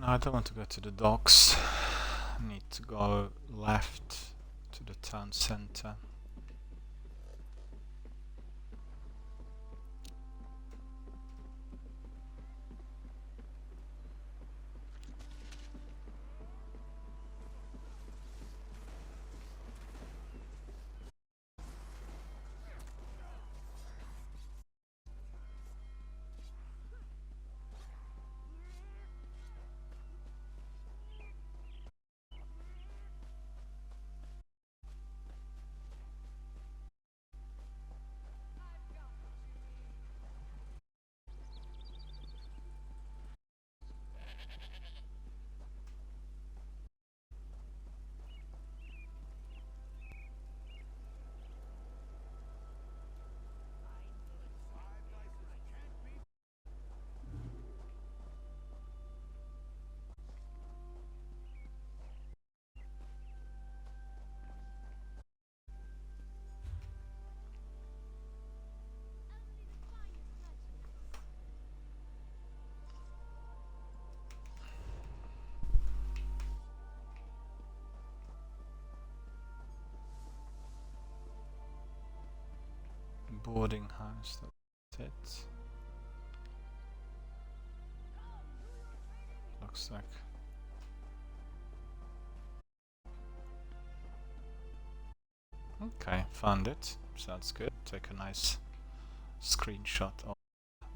I don't want to go to the docks. I need to go left to the town center. Boarding house, that's it. Looks like. Okay, found it. Sounds good. Take a nice screenshot of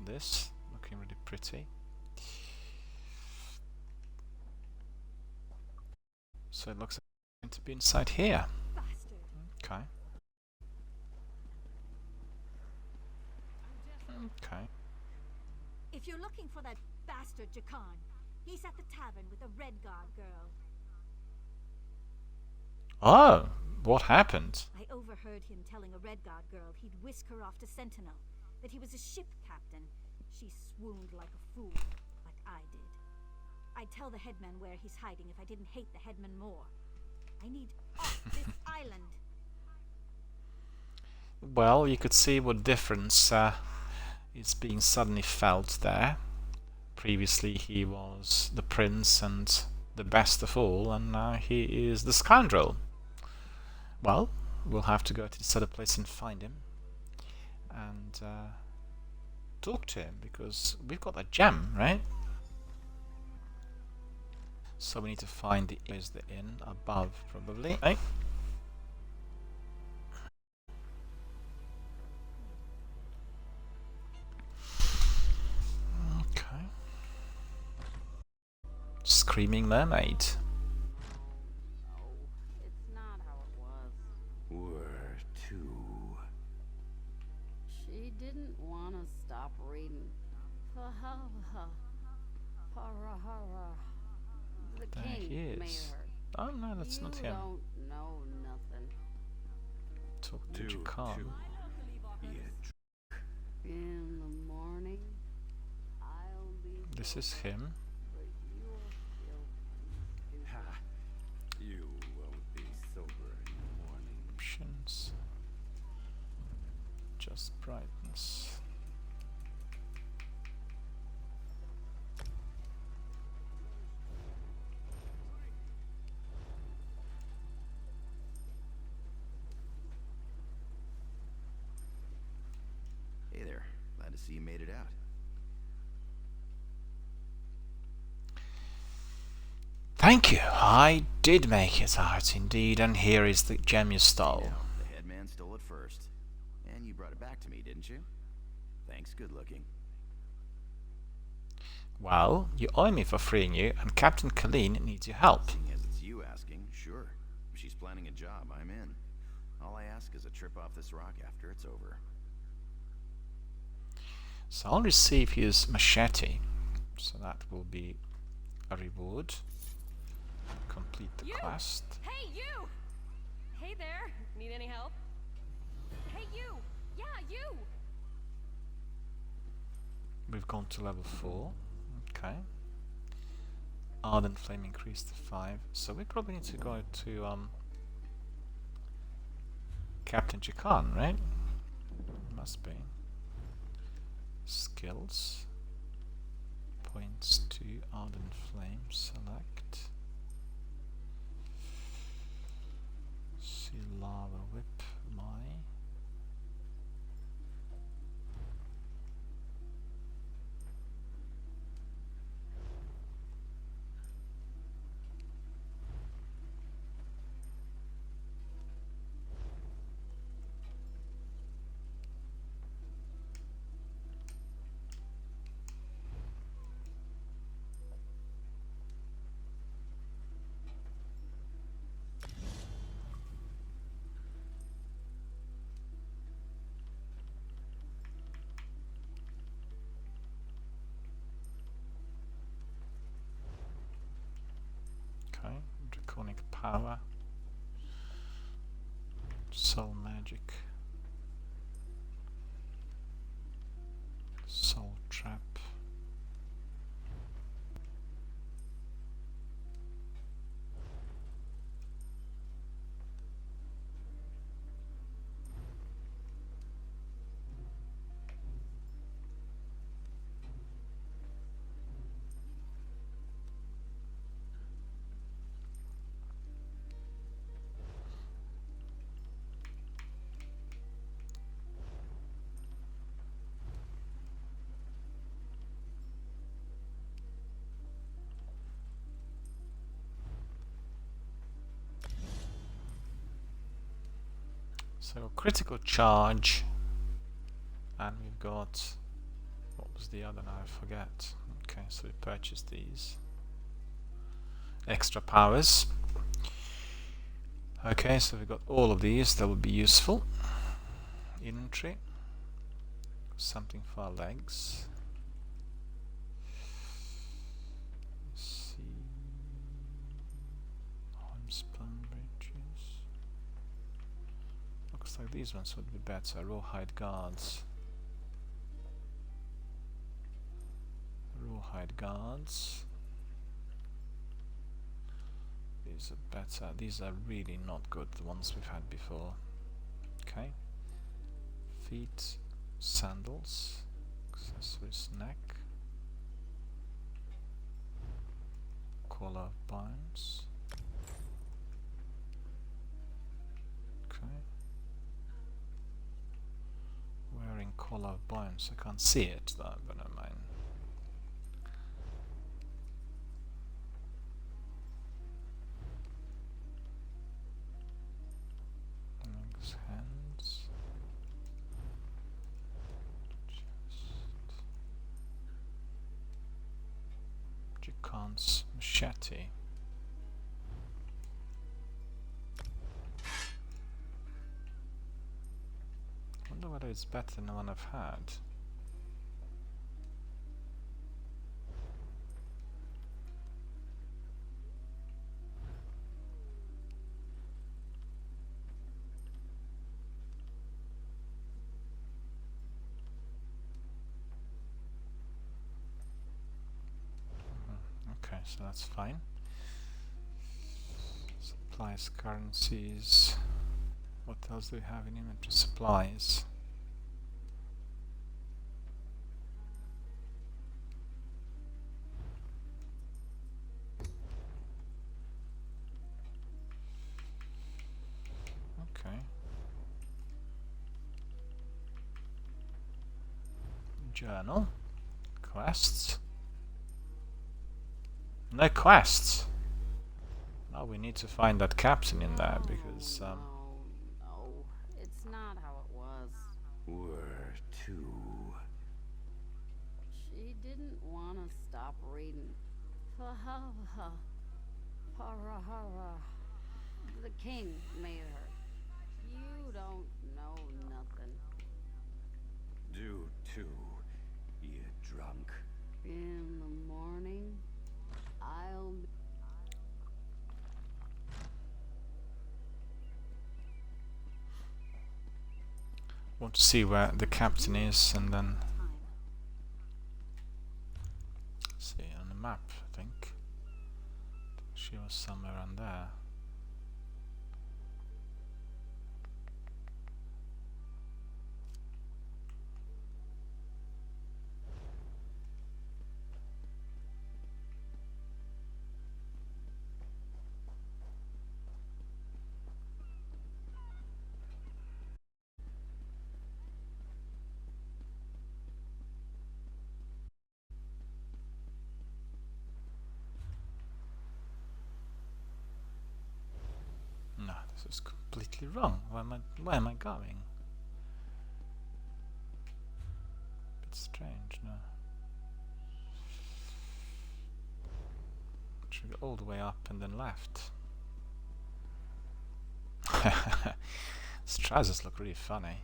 this. Looking really pretty. So it looks like it's going to be inside here. Bastard. Okay. Okay. If you're looking for that bastard Jakan, he's at the tavern with a Red Guard girl. Oh, what happened? I overheard him telling a Red Guard girl he'd whisk her off to Sentinel, that he was a ship captain. She swooned like a fool, like I did. I'd tell the headman where he's hiding if I didn't hate the headman more. I need off this island. Well, you could see what difference is being suddenly felt there. Previously he was the prince and the best of all, and now he is the scoundrel. Well, we'll have to go to this other place and find him and talk to him, because we've got a gem, right? So we need to find the inn above, probably, right? Okay. Screaming Mermaid. No, it's not how it was. Where to? She didn't want to stop reading. The There king he made is. her. Oh no, that's you not him. don't know nothing. Talk to Dude, Jakan. In the morning, I'll be. This is him. But you're still stupid. Ha! You won't be sober in the morning. Options. Just brightness. Hey there. Glad to see you made it out. Thank you. I did make it out indeed, and here is the gem you stole. Yeah, the headman stole it first. And you brought it back to me, didn't you? Thanks, good looking. Well, you owe me for freeing you, and Captain Colleen needs your help. Seeing as it's you asking, sure. If she's planning a job, I'm in. All I ask is a trip off this rock after it's over. So I'll receive his machete. So that will be a reward. Complete the You! quest. Hey, you! Hey there. Need any help? Hey, you! Yeah, you! We've gone to level 4. Okay. Ardent Flame increased to 5. So we probably need to go to Captain Jakan, right? Must be. Skills. points to Ardent Flame. Select. See Lava Whip. My. Okay, Draconic Power, Soul Magic, Soul Trap, so critical charge, and we've got, what was the other now, I forget. Okay, so we purchased these extra powers. Okay, so we've got all of these that will be useful. Inventory, something for our legs. Let's see, homespun bridges. Looks like these ones would be better. Rawhide guards. Rawhide guards. These are better. These are really not good, the ones we've had before. Okay. Feet, sandals, accessories, neck, collar of bones. Okay. Wearing collar of bones. I can't see it though, but never mind. Legs, hands, chest, Jikan's machete. Wonder whether it's better than the one I've had. Okay, so that's fine. Supplies, currencies. What else do we have in inventory? Supplies. Okay. Journal. Quests. No quests. Now we need to find that captain in there because No, it's not how it was. Where to? She didn't want to stop reading. The king made her. You don't know nothing. Do too, you drunk. In the morning, I'll be... want to see where the captain is and then see on the map. I think she was somewhere around there. was completely wrong. Where am I going? Bit strange, no? Should go all the way up and then left. His trousers look really funny.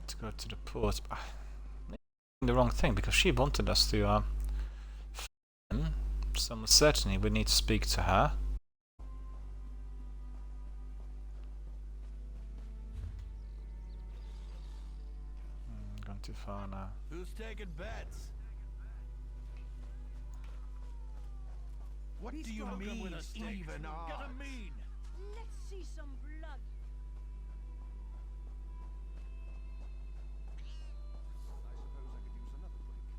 To go to the port. The wrong thing, because she wanted us to so most certainly we need to speak to her. Gone too far now. Who's taking bets? What do you mean, even odds? Mean? Let's see some blood. I suppose I could use another drink.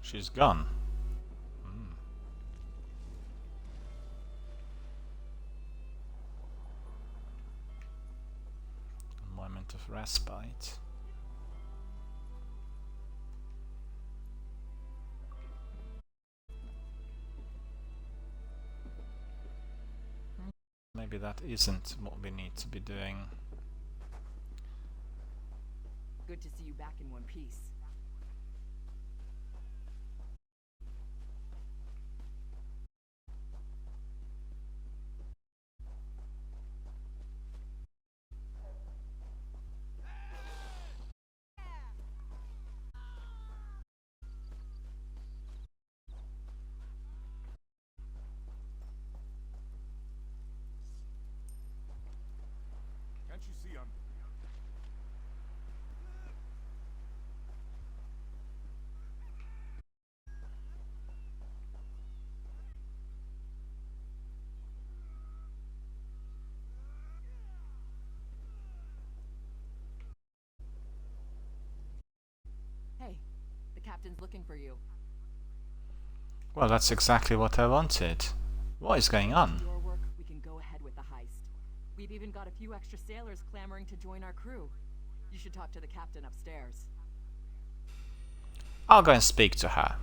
She's gone. A moment of respite. Maybe that isn't what we need to be doing. Good to see you back in one piece. Can't you see I'm... Hey, the captain's looking for you. Well, that's exactly what I wanted. What is going on? Your work, we can go ahead with the heist. We've even got a few extra sailors clamoring to join our crew. You should talk to the captain upstairs. I'll go and speak to her.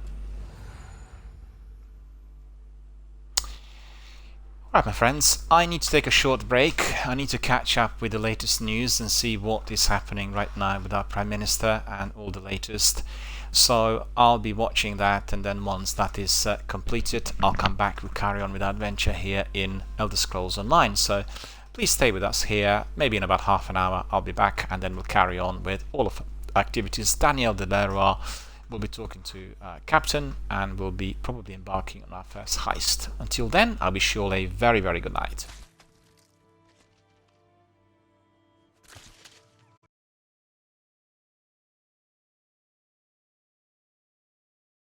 Alright, my friends, I need to take a short break. I need to catch up with the latest news and see what is happening right now with our Prime Minister and all the latest. So I'll be watching that, and then once that is completed, I'll come back. We'll carry on with our adventure here in Elder Scrolls Online. So please stay with us here. Maybe in about half an hour I'll be back, and then we'll carry on with all of the activities. Daniel de Leroy will be talking to Captain, and we'll be probably embarking on our first heist. Until then, I wish you all a very, very good night.